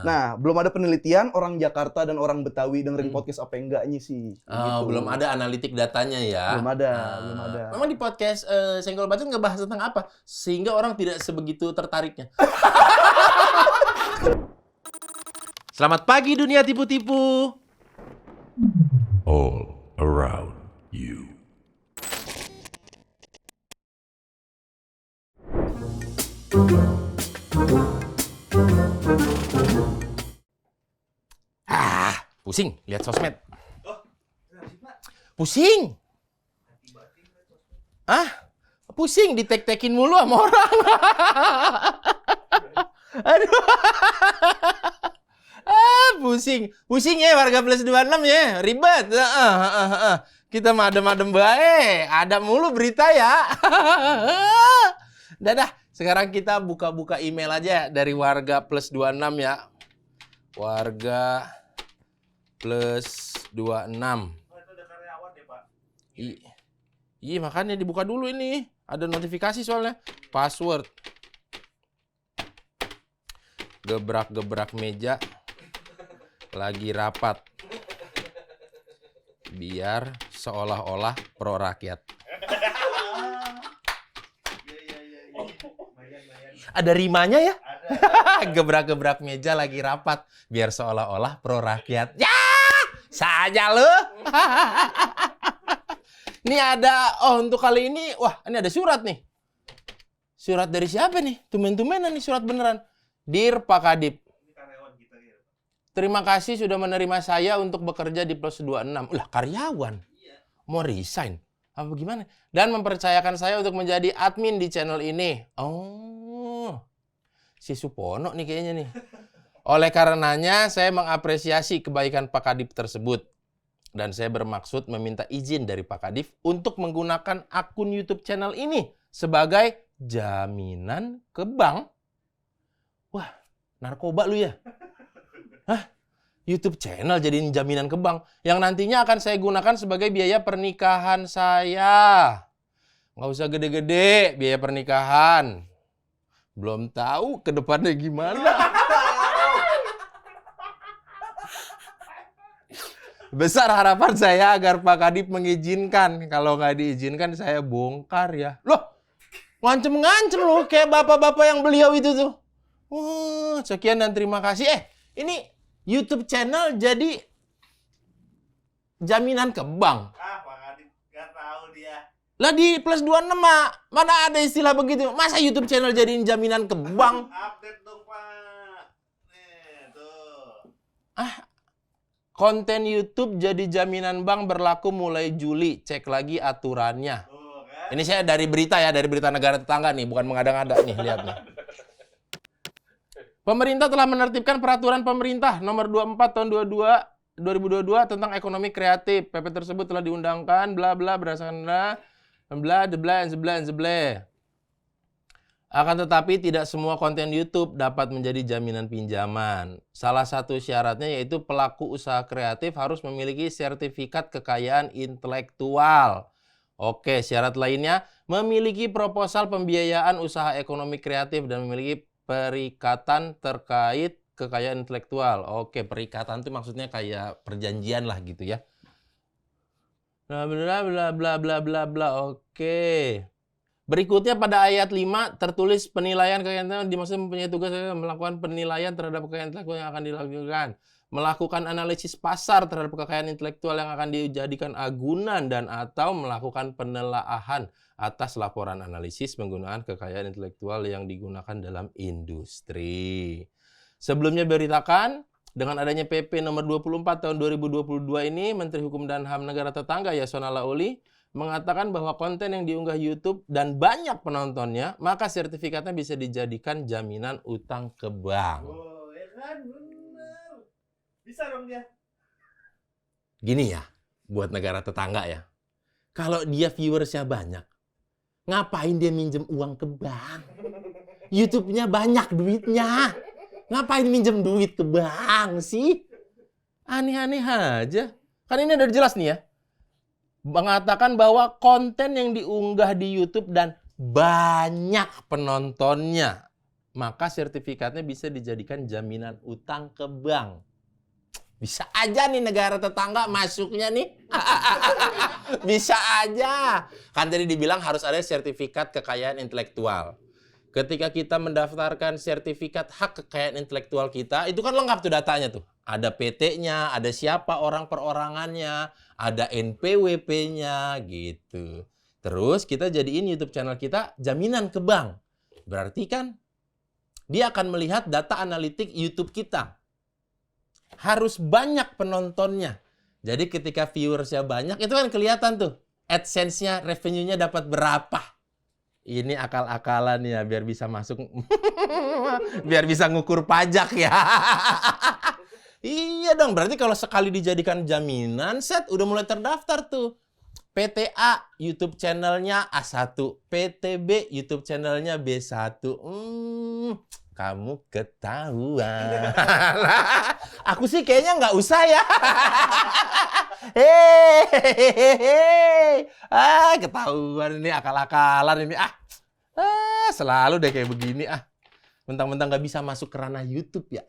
Nah, belum ada penelitian orang Jakarta dan orang Betawi dengerin podcast apa enggaknya sih. Gitu. Belum ada analitik datanya ya. Belum ada. Memang di podcast Senggol Bacot ngebahas tentang apa? Sehingga orang tidak sebegitu tertariknya. Selamat pagi dunia tipu-tipu. All around you. Pusing lihat sosmed. Pusing. Pusing ditek-tekin mulu sama orang. Aduh. Pusing. Pusing ya warga plus 26 ya. Ribet. Kita madem-madem bae. Ada mulu berita ya. Dadah. Sekarang kita buka-buka email aja dari warga plus 26 ya. Warga plus 26. Oh, itu ada karyawan ya, Pak? Iya, makanya dibuka dulu ini. Ada notifikasi soalnya. Password. Gebrak-gebrak meja. Lagi rapat. Biar seolah-olah pro rakyat. Ada rimanya ya? Gebrak-gebrak meja lagi rapat. Biar seolah-olah pro rakyat. Ya! Saja lu. Ini ada, untuk kali ini, wah ini ada surat nih. Surat dari siapa nih? Tumen-tumenan nih surat beneran. Dear Pak Kadip. Ini karyawan kita ya. Terima kasih sudah menerima saya untuk bekerja di Plus 26. Lah karyawan? Iya. Mau resign? Apa gimana? Dan mempercayakan saya untuk menjadi admin di channel ini. Oh, si Supono nih kayaknya nih. Oleh karenanya, saya mengapresiasi kebaikan Pak Kadip tersebut. Dan saya bermaksud meminta izin dari Pak Kadip untuk menggunakan akun YouTube channel ini sebagai jaminan ke bank. Wah, narkoba lu ya? Hah? YouTube channel jadiin jaminan ke bank yang nantinya akan saya gunakan sebagai biaya pernikahan saya. Nggak usah gede-gede biaya pernikahan. Belum tahu ke depannya gimana. Besar harapan saya agar Pak Kadip mengizinkan. Kalau nggak diizinkan saya bongkar ya. Loh, ngancem-ngancem loh kayak bapak-bapak yang beliau itu tuh. Wah, sekian dan terima kasih. Ini YouTube channel jadi jaminan ke bank. Pak Kadip nggak tahu dia. Lah di Plus 26 mana ada istilah begitu? Masa YouTube channel jadiin jaminan ke bank? Update dong, Pak. Nih, tuh. Konten YouTube jadi jaminan bank berlaku mulai Juli. Cek lagi aturannya. Tuh, kan? Ini saya dari berita ya, dari berita negara tetangga nih, bukan mengada-ngada nih, lihat nih. Pemerintah telah menertibkan peraturan pemerintah nomor 24 tahun 2022 tentang ekonomi kreatif. PP tersebut telah diundangkan bla bla berdasarkan bla. Akan tetapi tidak semua konten YouTube dapat menjadi jaminan pinjaman. Salah satu syaratnya yaitu pelaku usaha kreatif harus memiliki sertifikat kekayaan intelektual. Oke, syarat lainnya memiliki proposal pembiayaan usaha ekonomi kreatif dan memiliki perikatan terkait kekayaan intelektual. Oke, perikatan itu maksudnya kayak perjanjian lah gitu ya. Bla bla bla bla bla bla bla. Oke. Berikutnya pada ayat 5 tertulis penilaian kekayaan intelektual dimaksud mempunyai tugas melakukan penilaian terhadap kekayaan intelektual yang akan dilakukan. Melakukan analisis pasar terhadap kekayaan intelektual yang akan dijadikan agunan dan atau melakukan penelaahan atas laporan analisis penggunaan kekayaan intelektual yang digunakan dalam industri. Sebelumnya beritakan dengan adanya PP nomor 24 tahun 2022 ini, Menteri Hukum dan HAM negara tetangga Yasona Laoly mengatakan bahwa konten yang diunggah YouTube dan banyak penontonnya, maka sertifikatnya bisa dijadikan jaminan utang ke bank. Oh, ya kan, bener. Bisa dong dia. Gini ya, buat negara tetangga ya. Kalau dia viewersnya banyak, ngapain dia minjem uang ke bank? YouTube-nya banyak duitnya. Ngapain minjem duit ke bank sih? Aneh-aneh aja. Kan ini udah jelas nih ya. Mengatakan bahwa konten yang diunggah di YouTube dan banyak penontonnya, maka sertifikatnya bisa dijadikan jaminan utang ke bank. Bisa aja nih negara tetangga masuknya nih. Bisa aja. Kan tadi dibilang harus ada sertifikat kekayaan intelektual. Ketika kita mendaftarkan sertifikat hak kekayaan intelektual kita, itu kan lengkap tuh datanya tuh. Ada PT-nya, ada siapa orang perorangannya, ada NPWP-nya gitu. Terus kita jadiin YouTube channel kita jaminan ke bank. Berarti kan dia akan melihat data analitik YouTube kita. Harus banyak penontonnya. Jadi ketika viewersnya banyak, itu kan kelihatan tuh. AdSense-nya, revenue-nya dapat berapa. Ini akal-akalan ya, biar bisa masuk. Biar bisa ngukur pajak ya. Iya dong, berarti kalau sekali dijadikan jaminan, set, udah mulai terdaftar tuh. PTA, YouTube channelnya A1. PTB, YouTube channelnya B1. Kamu ketahuan. Aku sih kayaknya nggak usah ya. Ketahuan ini, akal-akalan ini. Selalu deh kayak begini. Mentang-mentang nggak bisa masuk ke ranah YouTube ya.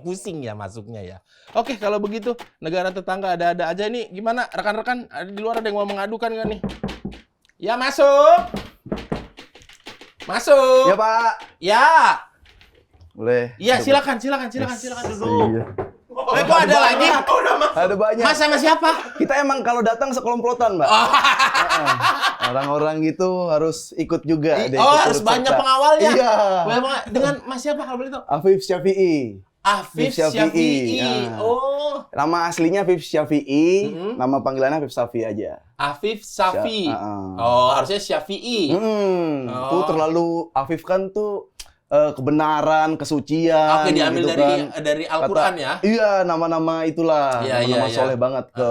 Pusing ya masuknya ya. Oke, kalau begitu negara tetangga ada-ada aja nih. Gimana rekan-rekan di luar ada yang mau mengadukan nggak nih? Ya masuk. Masuk. Ya, Pak. Ya. Boleh. Iya, silakan duduk. Iya. Kok ada lagi? Ada banyak. Mas sama siapa? Kita emang kalau datang sekelomplotan, Mbak. Orang-orang gitu harus ikut juga. Harus banyak pengawalnya. Iya. Dengan Mas siapa kalau boleh tahu? Afif Syafi'i. Afif Syafi'i. Nah. Oh. Nama aslinya Afif Syafi'i, nama panggilannya Afif Safi aja. Afif Safi. Uh-uh. Oh, harusnya Syafi'i. Tuh terlalu Afif kan tuh kebenaran, kesucian. Oke, diambil gitu dari Al-Qur'an ya. Iya, nama-nama itulah. Iya, nama-nama iya. soleh banget ke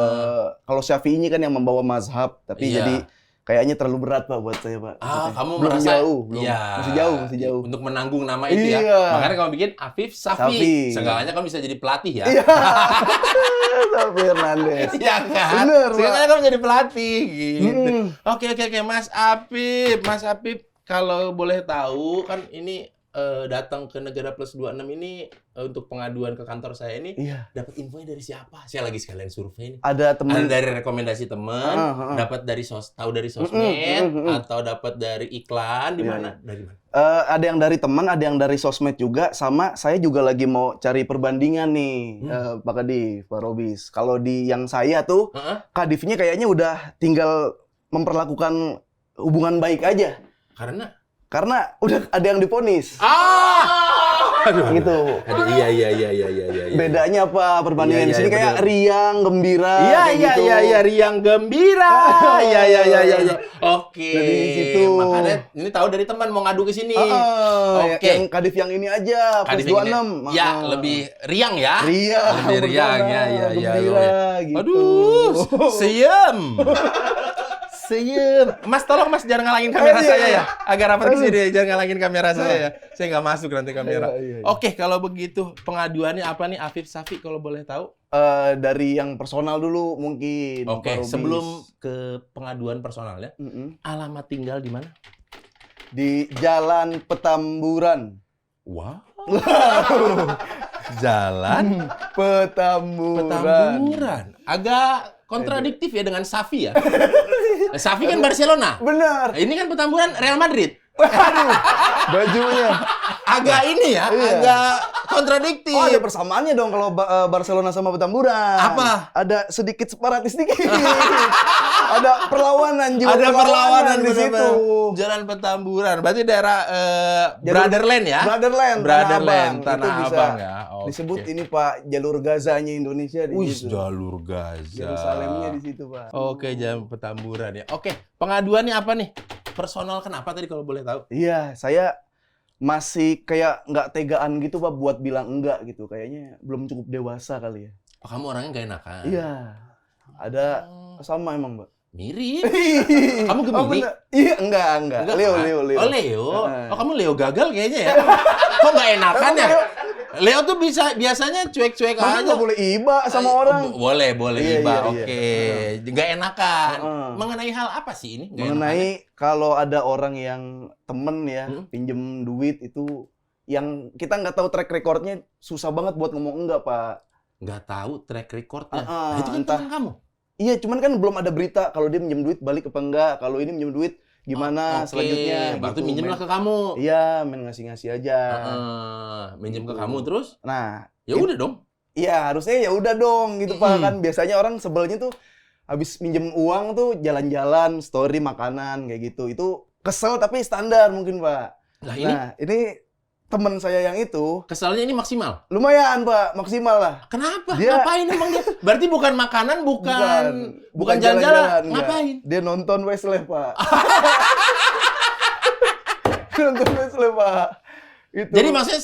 kalau Syafi'i ini kan yang membawa mazhab, tapi Iya. jadi kayaknya terlalu berat Pak buat saya, Pak. Kamu belum merasa jauh, belum. Iya. Masih jauh. Untuk menanggung nama itu ya. Iya. Makanya kamu bikin Afif Safi. Safi. Seenggaknya kamu bisa jadi pelatih ya. Iya. Safi Hernandez. Iya kan? Bener, Pak. Seenggaknya kamu jadi pelatih gitu. Hmm. Oke. Mas Apip, kalau boleh tahu kan ini datang ke Negara Plus 26 ini untuk pengaduan ke kantor saya ini Iya. dapat infonya dari siapa? Saya lagi sekalian survei nih. Ada Ada teman dari rekomendasi teman, dapat dari tahu dari sosmed, atau dapat dari iklan di mana? Dari mana? ada yang dari teman, ada yang dari sosmed juga, sama saya juga lagi mau cari perbandingan nih, Pak Kadif, Pak Robis. Kalau di yang saya tuh, Kadifnya kayaknya udah tinggal memperlakukan hubungan baik aja. Karena udah ada yang divonis. Gitu. Aduh, iya. Bedanya apa perbandingan di sini bener. kayak riang, gembira, Iya, kayak gitu. riang gembira. Iya. Oke. Dari situ. Makanya ini tahu dari teman mau ngadu ke sini. Oke. Yang Kadif yang ini aja, plus Kadif yang 26. Ya, lebih riang ya. Riang. Lebih riang, bersama, ya. gembira, gitu. Aduh, seyem. Mas, tolong Mas jangan ngalangin kamera saya ya. Agak rapat ke sini, jangan ngalangin kamera saya ya. Saya nggak masuk nanti kamera. Iya. Oke, kalau begitu pengaduannya apa nih Afif Safi kalau boleh tahu? Dari yang personal dulu mungkin. Oke, Pak Robis. sebelum ke pengaduan personalnya, alamat tinggal di mana? Di Jalan Petamburan. Wow. Jalan Petamburan. Agak kontradiktif ya dengan Safi ya. Safi kan Barcelona. Benar. Ini kan Petamburan Real Madrid. Bajunya. Agak ini ya, agak kontradiktif. Oh, ada persamaannya dong kalau Barcelona sama Petamburan. Apa? Ada sedikit separatis dikit. Ada perlawanan juga. Ada perlawanan di situ. Jalan Petamburan. Berarti daerah Brotherland ya? Brotherland, Tanah Itu bisa Abang ya. Oke. disebut ini Pak, jalur Gazanya Indonesia di Wih, situ. jalur Gaza. Yerusalemnya di situ, Pak. Oke, Jalan Petamburan ya. Oke, pengaduannya apa nih? Personal kenapa tadi kalau boleh tahu? Iya, saya masih kayak nggak tegaan gitu Pak buat bilang enggak gitu. Kayaknya belum cukup dewasa kali ya. Oh, kamu orangnya nggak enakan. Iya. Ada sama emang, Mbak. Mirip. Kamu Gemini? Oh, bener. Iya, enggak. Enggak, Leo. Oh, Leo. Heeh. Oh, kamu Leo gagal kayaknya ya. Kok nggak enakan ya? Leo tuh biasanya cuek-cuek Masa aja. nggak boleh iba sama orang? Boleh Iya, iba. iya, Oke. Nggak enakan. Heeh. Mengenai hal apa sih ini? Nggak Mengenai kalau ada orang yang temen ya Hmm? pinjem duit itu yang kita nggak tahu track recordnya, susah banget buat ngomong enggak, Pak. nggak tahu track recordnya. Heeh, Nah, itu kan entah. teman kamu. Iya, cuman kan belum ada berita kalau dia minjem duit balik apa enggak. Kalau ini minjem duit gimana Oke, selanjutnya berarti gitu. minjemlah Main- ke kamu. Iya, main ngasih-ngasih aja. Minjem ke Gitu. kamu terus? Nah, Ya udah dong. iya harusnya ya udah dong gitu Pak. Mm-mm. Kan biasanya orang sebelnya tuh habis minjem uang tuh jalan-jalan, story makanan kayak gitu. Itu kesel tapi standar mungkin Pak. Lah ini Nah, ini teman saya yang itu kesalnya ini maksimal. lumayan Pak, maksimal lah. Kenapa? Dia- Ngapain emang dia? Berarti bukan makanan, bukan jalan-jalan. enggak. Ngapain? Dia nonton Westlife Pak. Nonton Westlife Pak. Itu. Jadi maksudnya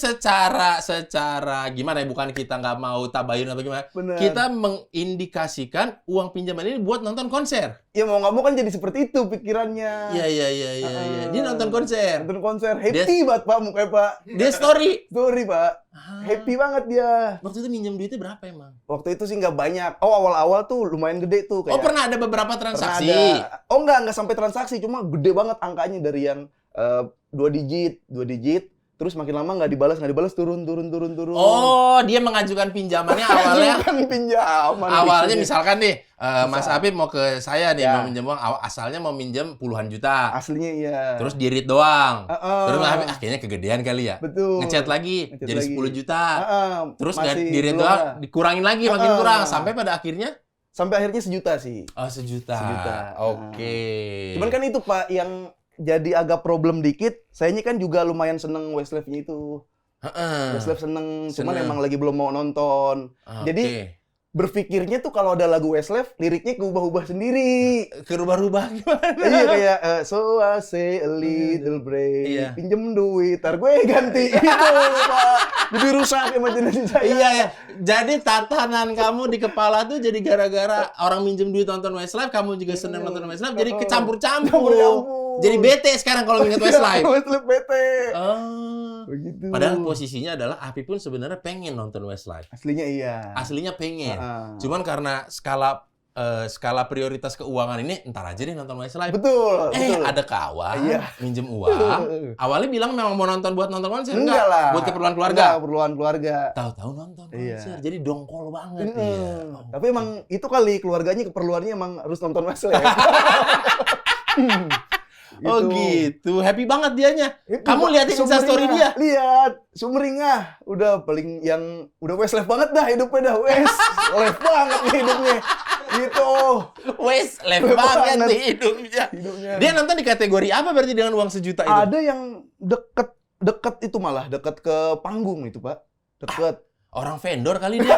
secara gimana ya? Bukan kita nggak mau tabayun atau gimana? Bener. Kita mengindikasikan uang pinjaman ini buat nonton konser. Ya mau nggak mau kan jadi seperti itu pikirannya. Iya. Dia nonton konser. Nonton konser happy banget Pak mukanya Pak. Dia story. Story Pak. Happy banget dia. Waktu itu minjem duitnya berapa emang? Waktu itu sih nggak banyak. Oh awal-awal tuh lumayan gede tuh kayak. Oh pernah ada beberapa pernah transaksi. ada. Oh nggak sampai transaksi, cuma gede banget angkanya dari yang 2 digit, terus makin lama nggak dibalas turun. Oh, dia mengajukan pinjamannya awalnya. Kan pinjaman. Awalnya biasanya. misalkan nih, Mas Misal. Apip mau ke saya nih, Ya. mau minjem uang, asalnya mau minjem puluhan juta. Aslinya iya. Terus di-read doang. Heeh. Terus Mas Apip, kayaknya kegedean kali ya. Betul. Ngechat lagi, Ngechat jadi lagi. 10 juta. Heeh, Terus nggak masih di-read belum doang, lah. dikurangin lagi, makin Heeh. kurang. Sampai pada akhirnya, Sampai akhirnya 1 juta sih. oh 1 juta. Sejuta. Oke. Cuman kan itu Pak yang jadi agak problem dikit. Sayanya kan juga lumayan seneng Westlife-nya itu. Heeh. Westlife seneng, cuman Seneng. emang lagi belum mau nonton. Oke. Jadi berpikirnya tuh kalau ada lagu Westlife, liriknya keubah-ubah sendiri. Kerubah-rubah gimana? Iya kayak so I say a little break, Iya. pinjem duit, tar gue ganti itu Pak. Jadi rusak imajinasi saya. Iya ya. Jadi tatanan kamu di kepala tuh jadi gara-gara orang minjem duit nonton Westlife, kamu juga seneng nonton Westlife, jadi kecampur-campur. Campur-campur. Jadi bete sekarang kalau ingat Westlife. Westlife bete. Oh. Begitu. Padahal posisinya adalah Api pun sebenarnya pengen nonton Westlife. Aslinya iya. Aslinya pengen. Heeh. Cuman karena skala prioritas keuangan ini entar aja deh nonton Westlife. Betul, betul. Ada kawan Iya. minjem uang. Awalnya bilang memang mau nonton buat nonton konser, Enggak lah. buat keperluan keluarga. Enggak, keperluan keluarga. Tahu-tahu nonton Iya. konser. Jadi dongkol banget Mm-mm. dia. Oh. Tapi emang itu kali keluarganya keperluannya emang harus nonton Westlife. Oh gitu, happy banget dianya. Kamu liatin Sumringah. Instastory dia? Lihat, Sumringah. Udah paling yang udah Westlife banget dah hidupnya dah. Westlife banget nih hidupnya. Gitu. Westlife Banget. banget nih hidupnya. Hidupnya. Dia nonton di kategori apa berarti dengan uang 1 juta itu? Ada yang deket itu malah deket ke panggung itu, Pak. Deket. Orang vendor kali dia.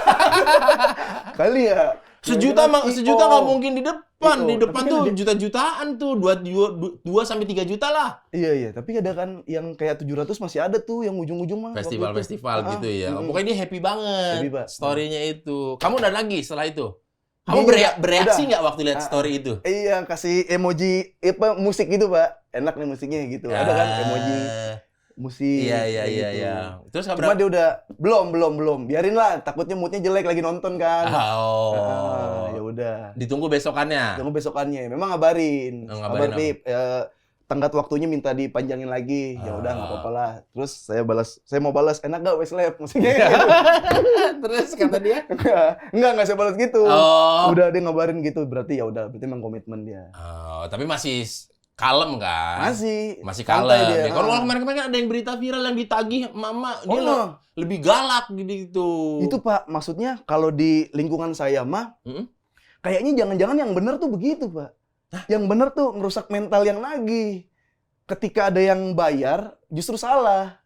Kali ya. Sejuta nggak mungkin di depan. Iko. Di depan Tapi tuh kan juta-jutaan tuh. 2 sampai 3 juta lah. Iya, tapi ada kan yang kayak 700 masih ada tuh yang ujung-ujung mah. waktu itu. Festival-festival Ah, gitu ya. mm-mm. Pokoknya dia happy banget. Happy, Pak. Story-nya itu. Kamu udah lagi setelah itu? Kamu Iya, bereaksi udah. nggak waktu lihat story itu? Iya, kasih emoji apa musik gitu, Pak. Enak nih musiknya gitu. Ada kan emoji musik. Iya, kayak gitu. Terus Cuma dia udah belum. Biarin lah, takutnya moodnya jelek lagi nonton kan. Ya udah. Ditunggu besokannya. Tunggu besokannya. Memang ngabarin. Oh, ngabarin Kabar Pip, tenggat waktunya minta dipanjangin lagi. Ya udah nggak apa-apa lah. Terus saya mau balas, enak gak Westlife musiknya? Terus kata dia? Enggak saya balas gitu. Oh. Udah dia ngabarin gitu, berarti ya udah, berarti emang komitmen dia. Oh, tapi masih kalem kan? Masih kalem. santai dia. Ya, kalau kemarin-kemarin ada yang berita viral yang ditagih mama dia Oh, lebih galak gitu. itu Pak, maksudnya kalau di lingkungan saya mah, Mm-mm. kayaknya jangan-jangan yang benar tuh begitu Pak. Yang benar tuh ngerusak mental yang nagih. Ketika ada yang bayar, justru salah.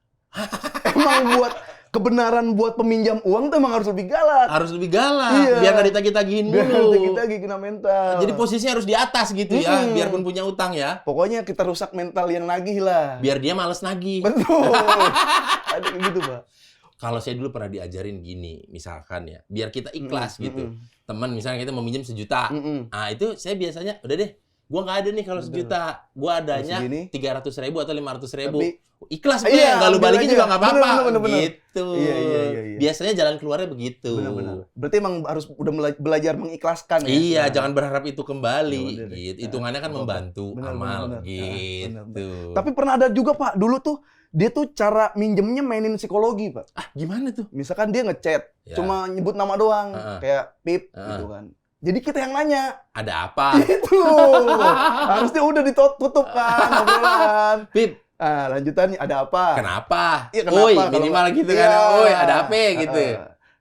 Emang buat kebenaran buat peminjam uang tuh emang harus lebih galak. Harus lebih galak, Iya. biar nggak ditagih-tagihin Biar mulu. kita kena mental. Jadi posisinya harus di atas gitu ya, Mm-mm. biarpun punya utang ya. Pokoknya kita rusak mental yang nagih lah. Biar dia males nagih. Betul. Ada kayak gitu Pak. Kalau saya dulu pernah diajarin gini, misalkan ya, biar kita ikhlas gitu. Teman misalnya kita mau minjem 1 juta. Mm-mm. Nah itu saya biasanya, udah deh, Gua nggak ada nih kalau Bener. sejuta. Gua adanya Segini. 300.000 atau 500.000. Tapi- Ikhlas Iya, sebenarnya, nggak lu ambil balikin aja. juga nggak apa-apa. Bener. Gitu. Iya. Biasanya jalan keluarnya begitu. Benar-benar. Berarti emang harus udah belajar mengikhlaskan ya. Iya, Nah. jangan berharap itu kembali. Ya udah deh. Gitu. Hitungannya kan Apa-apa. membantu Benar, amal benar. gitu. Tapi pernah ada juga Pak, dulu tuh dia tuh cara minjemnya mainin psikologi Pak. Gimana tuh? Misalkan dia ngechat, Ya. cuma nyebut nama doang, Heeh. kayak Pip Heeh. gitu kan. Jadi kita yang nanya, Ada apa? itu harusnya udah ditutup kan obrolan. Pip, Lanjutannya ada apa? kenapa? Iya, kenapa? Woi, Kalau minimal nggak- gitu Iya. kan. Woi, ada apa gitu.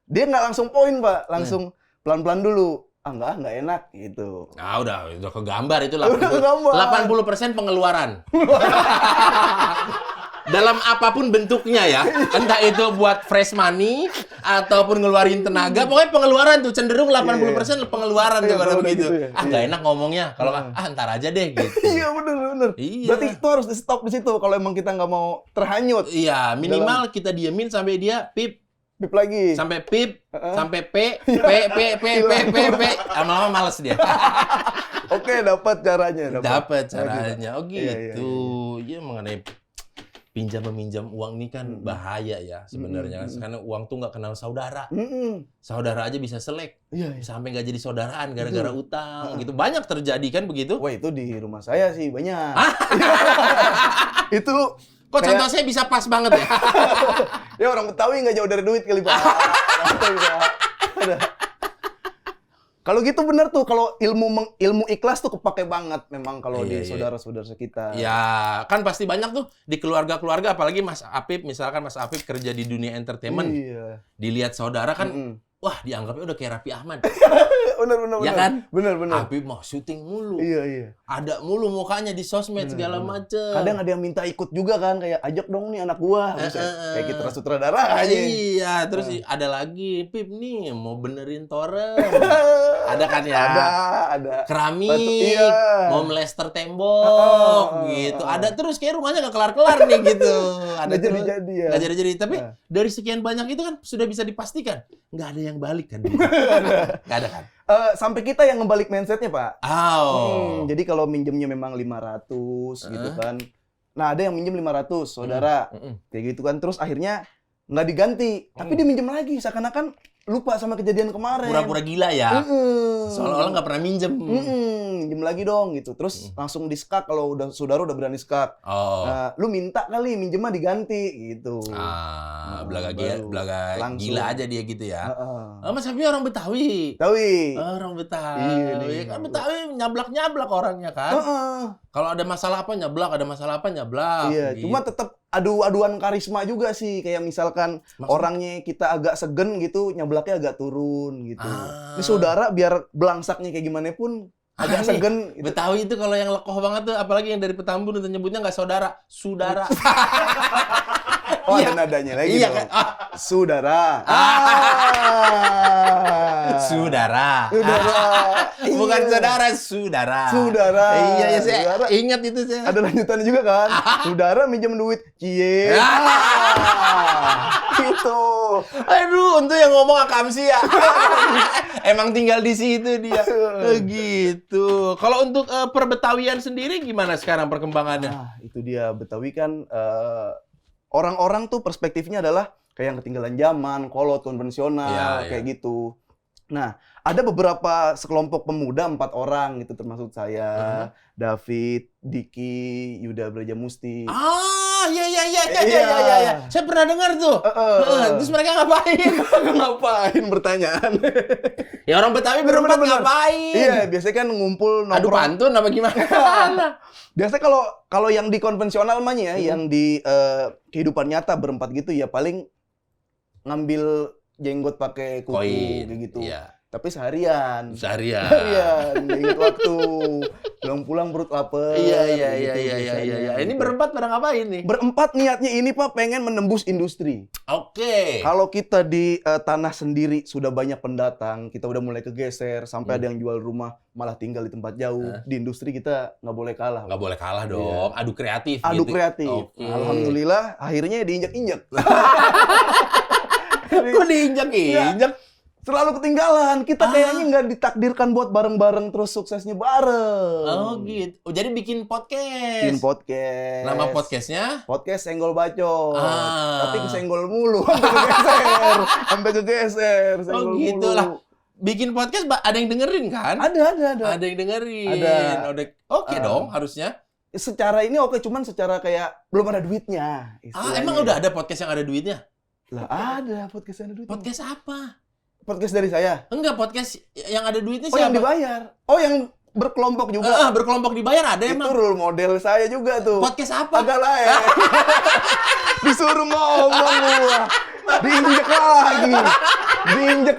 Dia nggak langsung poin Pak, langsung pelan-pelan dulu. Nggak enak gitu. Nah, udah kegambar itu Udah kegambar. 80% pengeluaran. Dalam apapun bentuknya ya. Entah itu buat fresh money ataupun ngeluarin tenaga, pokoknya pengeluaran tuh cenderung 80% pengeluaran tuh Iya, kalau kalau begitu. gitu ya. Nggak Iya. enak ngomongnya. Kalau nggak, ntar aja deh gitu. Iya bener. Iya. Berarti itu harus di stop di situ kalau emang kita nggak mau terhanyut. Iya, minimal kita diemin sampai dia pip, Pip lagi. sampai pip, Heeh. sampai p, p. Lama-lama males dia. Oke, dapat caranya. Dapat caranya. Oh Iya, gitu. Ya mengenai pinjam meminjam uang ini kan bahaya ya sebenarnya. Karena uang tuh nggak kenal saudara. Saudara aja bisa selek. Iya. Sampai nggak jadi saudaraan gara-gara utang gitu. Banyak terjadi kan begitu. Wah itu di rumah saya sih banyak. Itu Kok kayak- contoh saya bisa pas banget ya? ya orang Betawi nggak jauh dari duit kali Pak. Orang Betawi, Pak. Ada. Kalau gitu bener tuh, kalau ilmu ikhlas tuh kepake banget memang kalau di Iya. saudara-saudara kita. Ya, kan pasti banyak tuh di keluarga-keluarga, apalagi Mas Apip, misalkan Mas Apip kerja di dunia entertainment, Iya. dilihat saudara kan, Mm-mm. wah dianggapnya udah kayak Raffi Ahmad. Bener. Ya kan? Bener. Apip mau syuting mulu, Iya. ada mulu mukanya di sosmed segala macem. Kadang ada yang minta ikut juga kan, kayak ajak dong nih anak gua. Buset, kayak kita sutradara aja. Iya, terus ada lagi, Pip nih mau benerin torrent. Ada kan ya? Ada. Keramik, Iya. mau melester tembok, gitu. Ada terus kayak rumahnya nggak kelar-kelar nih gitu. Ada Nggak terus- jadi-jadi ya. nggak jadi-jadi. Tapi Nah. dari sekian banyak itu kan sudah bisa dipastikan nggak ada yang balik kan? Nggak ada kan? Sampai kita yang ngebalik mindsetnya Pak. Jadi kalau minjemnya memang 500 gitu kan. Nah ada yang minjem 500 saudara. Kayak gitu kan. Terus akhirnya nggak diganti. Tapi dia minjem lagi. Seakan-akan lupa sama kejadian kemarin. Pura-pura gila ya. Mm-mm. Seolah-olah nggak pernah minjem. Minjem lagi dong gitu. Terus langsung di-skak kalau saudara udah berani skak. Oh. Nah, lu minta kali minjemnya diganti gitu. Belaga baru gila langsung. aja dia gitu ya. Heeh. Mas Habib orang Betawi. Tawi. Orang Betawi. Iya nih. Kan Betawi nyablak-nyablak orangnya kan. Heeh. Kalau ada masalah apa nyablak, ada masalah apa nyablak. Iya, gitu. cuma tetap aduan karisma juga sih. Kayak misalkan Maksudnya? orangnya kita agak segen gitu, nyablaknya agak turun gitu. Ah. Ini saudara biar belangsaknya kayak gimana pun agak nih, segen gitu. Betawi itu kalau yang lekoh banget tuh, apalagi yang dari Petambun itu nyebutnya nggak saudara, sudara. Oh, Iya. ada nadanya lagi Iya dong. kan? Saudara. Saudara. Saudara. Bukan Iya. saudara, saudara. Saudara. Iya, ya, saya Saudara. ingat itu saya. Ada lanjutannya juga kan? Saudara minjem duit. Cie. Gitu. Aduh, untuk yang ngomong Akamsi ya. Emang tinggal di situ dia. Gitu. Kalau untuk perbetawian sendiri gimana sekarang perkembangannya? Nah, itu dia Betawi kan orang-orang tuh perspektifnya adalah kayak yang ketinggalan zaman, kolot konvensional, Iya, kayak gitu. Nah, ada beberapa sekelompok pemuda 4 orang gitu termasuk saya, David, Diki, Yuda Brajamusti. Iya. Saya pernah dengar tuh. Terus mereka ngapain? Ngapain pertanyaan? Ya orang Betawi berempat Bener-bener. ngapain? Iya, biasanya kan ngumpul Adu nongkrong. pantun apa gimana? Biasanya kalau yang di konvensional mah ya, yang di kehidupan nyata berempat gitu ya paling ngambil jenggot pakai kuku Koin. kayak gitu. Iya. Tapi seharian. Seharian. Ingat waktu. Pulang-pulang perut lapar. Iya. gitu biasanya, Ini gitu. berempat pada ngapain nih? Berempat niatnya ini Pak pengen menembus industri. Oke. Kalau kita di tanah sendiri sudah banyak pendatang, kita udah mulai kegeser sampai ada yang jual rumah malah tinggal di tempat jauh. Di industri kita nggak boleh kalah. Nggak boleh kalah dong. Adu kreatif. Adu gitu. kreatif. Oke. Alhamdulillah akhirnya diinjak-injak. Kok diinjak-injak? Selalu ketinggalan. Kita kayaknya nggak ditakdirkan buat bareng-bareng terus suksesnya bareng. Oh gitu. Oh, jadi bikin podcast. Bikin podcast. Nama podcastnya? Podcast Senggol Bacot. Ah. Tapi kesenggol mulu. Sampai kegeser. Oh Senggol gitu mulu. lah. Bikin podcast ada yang dengerin kan? Ada. Ada yang dengerin. Ada. Oke dong harusnya. Secara ini oke, cuman secara kayak belum ada duitnya. Emang udah ada podcast yang ada duitnya? Lah ada podcast yang ada duitnya. Podcast apa? Podcast dari saya. Enggak, podcast yang ada duitnya Oh, siapa? yang dibayar. Oh, yang berkelompok juga. Berkelompok dibayar ada Itu emang. role model saya juga tuh. Podcast apa? Agak lain. Disuruh ngomong gua. Diinjek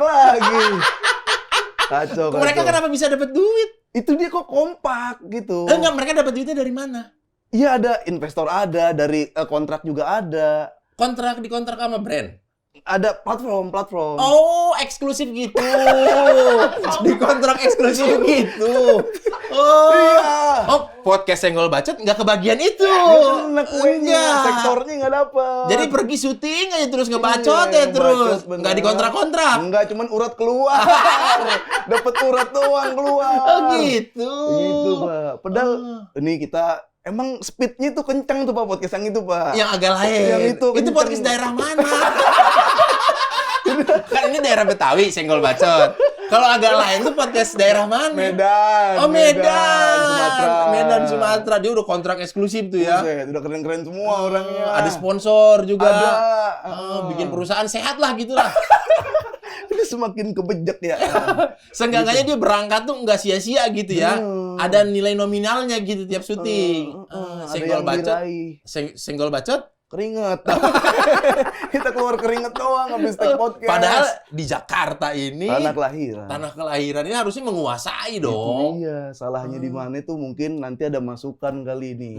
lagi. Kacau. Mereka kenapa bisa dapat duit? Itu dia kok kompak gitu. Enggak, mereka dapat duitnya dari mana? Iya, ada investor, ada dari kontrak juga ada. Dikontrak sama brand. Ada platform. Oh, eksklusif gitu. Dikontrak eksklusif gitu. Oh. Iya. Oh, podcast Senggol Bacot nggak kebagian itu. Nggak kuenya, Enggak. sektornya nggak dapet. Jadi pergi syuting aja terus ngebacot Iya, ya terus. bacot, bener. Nggak dikontrak-kontrak. Enggak, cuman urat keluar. Dapet urat doang keluar. Oh gitu. Gitu, Pak. Padahal ini kita emang speednya tuh kencang tuh, Pak, podcast yang itu, Pak. Yang agak lain. Yang itu kenceng. podcast daerah mana? Kan ini daerah Betawi, Senggol Bacot. Kalau agak lain tuh podcast daerah mana? Medan. Oh, Medan. Sumatera. Medan, Sumatera. Dia udah kontrak eksklusif tuh ya. Buset, udah keren-keren semua orangnya. Ada sponsor juga. Ada. Bikin perusahaan sehat lah gitu lah. Ini semakin kebejek ya. Seenggaknya dia berangkat tuh nggak sia-sia gitu ya. Ada nilai nominalnya gitu tiap syuting. Ada Senggol yang Bacot. diraih. Senggol Bacot. Keringet. Kita keluar keringet doang habis take podcast. Padahal di Jakarta ini tanah kelahiran. tanah kelahiran ini harusnya menguasai Itu dong. iya, salahnya di mana itu mungkin nanti ada masukan kali ini.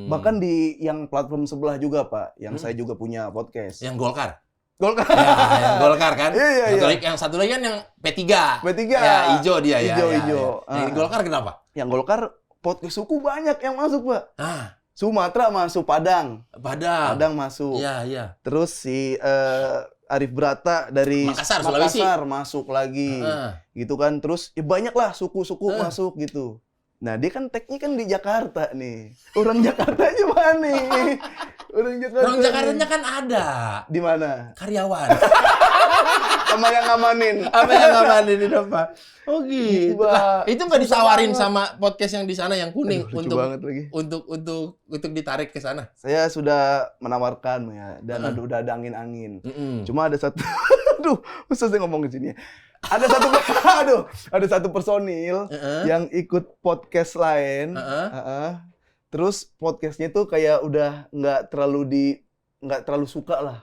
Bahkan Hmm. di yang platform sebelah juga, Pak, yang saya juga punya podcast. Yang Golkar. Golkar. Ya, yang Golkar kan. Iya, iya. Yang satu lagi kan yang P3. P3. Ya, hijau dia ya. Hijau, ya, hijau. ya. Yang Golkar kenapa? Yang Golkar podcast suku banyak yang masuk, Pak. Ah, Sumatera masuk, Padang. Padang. Padang masuk. Iya, iya. Terus si Arif Brata dari Makassar, Sulawesi. masuk lagi. Ah. Gitu kan. Terus ya banyak lah suku-suku Ah. masuk gitu. Nah, dia kan tag-nya kan di Jakarta nih. Orang Jakarta aja mana nih? Orang Jakarta. Orang Jakartanya kan ada Di mana? karyawan. Sama yang ngamanin. Apa yang ngamanin di depan? Oh gitu. Pak. Lah, itu nggak Susah ditawarin banget. sama podcast yang di sana yang kuning Aduh, lucu banget lagi. untuk ditarik ke sana. Saya sudah menawarkan ya dan udah ada angin-angin. Mm-mm. Cuma ada satu aduh, susah saya ngomong di sini. Ada satu ada satu personil yang ikut podcast lain. Terus podcastnya tuh kayak udah nggak terlalu suka lah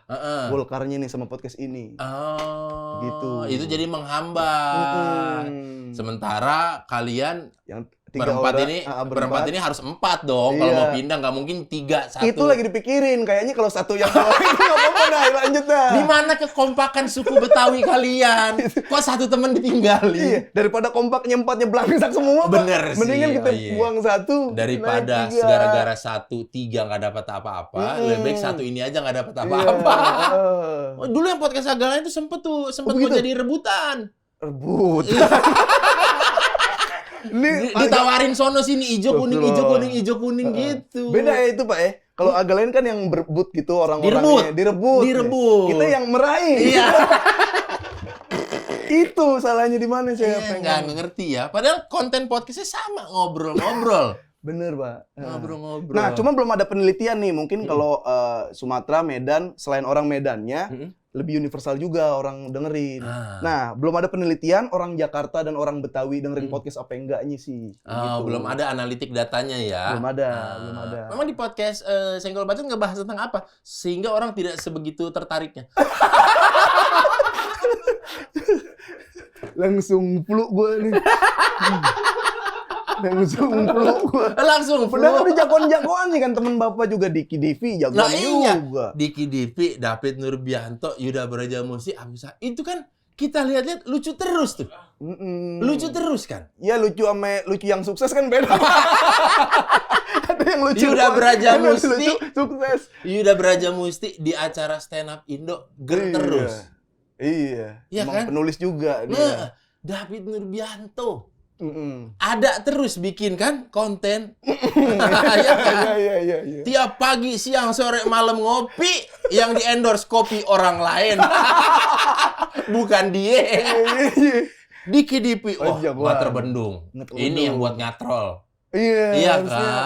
Golkarnya nih sama podcast ini. Oh, Gitu. itu jadi menghambat. Sementara kalian Yang berempat ini harus 4 dong. Kalau Iya. mau pindah nggak mungkin 3-1. Itu lagi dipikirin. Kayaknya kalau satu yang dua itu nggak apa-apa dah. Lanjut dah. Di mana kekompakan suku Betawi kalian? Kok satu teman ditinggalin? Iya, daripada kompaknya empatnya belangsak semua, Pak. Bener sih. Mendingan kita Oh, iya. buang satu. Daripada naik 3. gara-gara 1-3 nggak dapat apa-apa, lebih baik satu ini aja nggak dapat apa-apa. Iya. Oh, dulu yang podcast Agalan itu sempet mau begitu? jadi rebutan. Rebut. Ini Ditawarin sono sini ijo kuning gitu. beda ya itu, Pak ya. Kalau agak lain kan yang berebut gitu orang-orangnya. Direbut. Kita yang meraih. Iya. Itu salahnya di mana saya Iya, pengen. nggak ngerti ya. Padahal konten podcastnya sama, ngobrol-ngobrol. Bener, Pak. Ngobrol-ngobrol. Nah, cuma belum ada penelitian nih. Mungkin kalau Sumatera, Medan, selain orang Medannya, lebih universal juga orang dengerin. Nah, belum ada penelitian orang Jakarta dan orang Betawi dengerin podcast apa enggaknya sih. Oh, belum ada analitik datanya ya. Belum ada. Memang di podcast Senggol Bacot ngebahas tentang apa? Sehingga orang tidak sebegitu tertariknya. Langsung peluk gue nih. Langsung peluk gue. Langsung Padahal udah jagoan-jagoan nih kan temen Bapak juga Diki Divi jagoan Nah iya, juga. Diki Divi, David Nurbianto, Yuda Brajamusti, Abisa. Itu kan kita lihat-lihat lucu terus tuh. Lucu terus kan? Ya lucu yang sukses kan beda. Ada yang lucu. Yuda doang, Brajamusti. yang lucu, sukses. Yuda Brajamusti di acara stand up Indo Iya. terus. Iya. Iya Emang kan? penulis juga dia. Nah, David Nurbianto Mm-mm. ada terus bikin kan konten. Ya kan? Iya. Tiap pagi, siang, sore, malam ngopi yang di-endorse kopi orang lain. Bukan dia. Iya. Diki Dipi. Oh, Oh, jagoan. nggak terbendung. Ngetebendung. Ini yang buat ngatrol. Iya Kan? harusnya,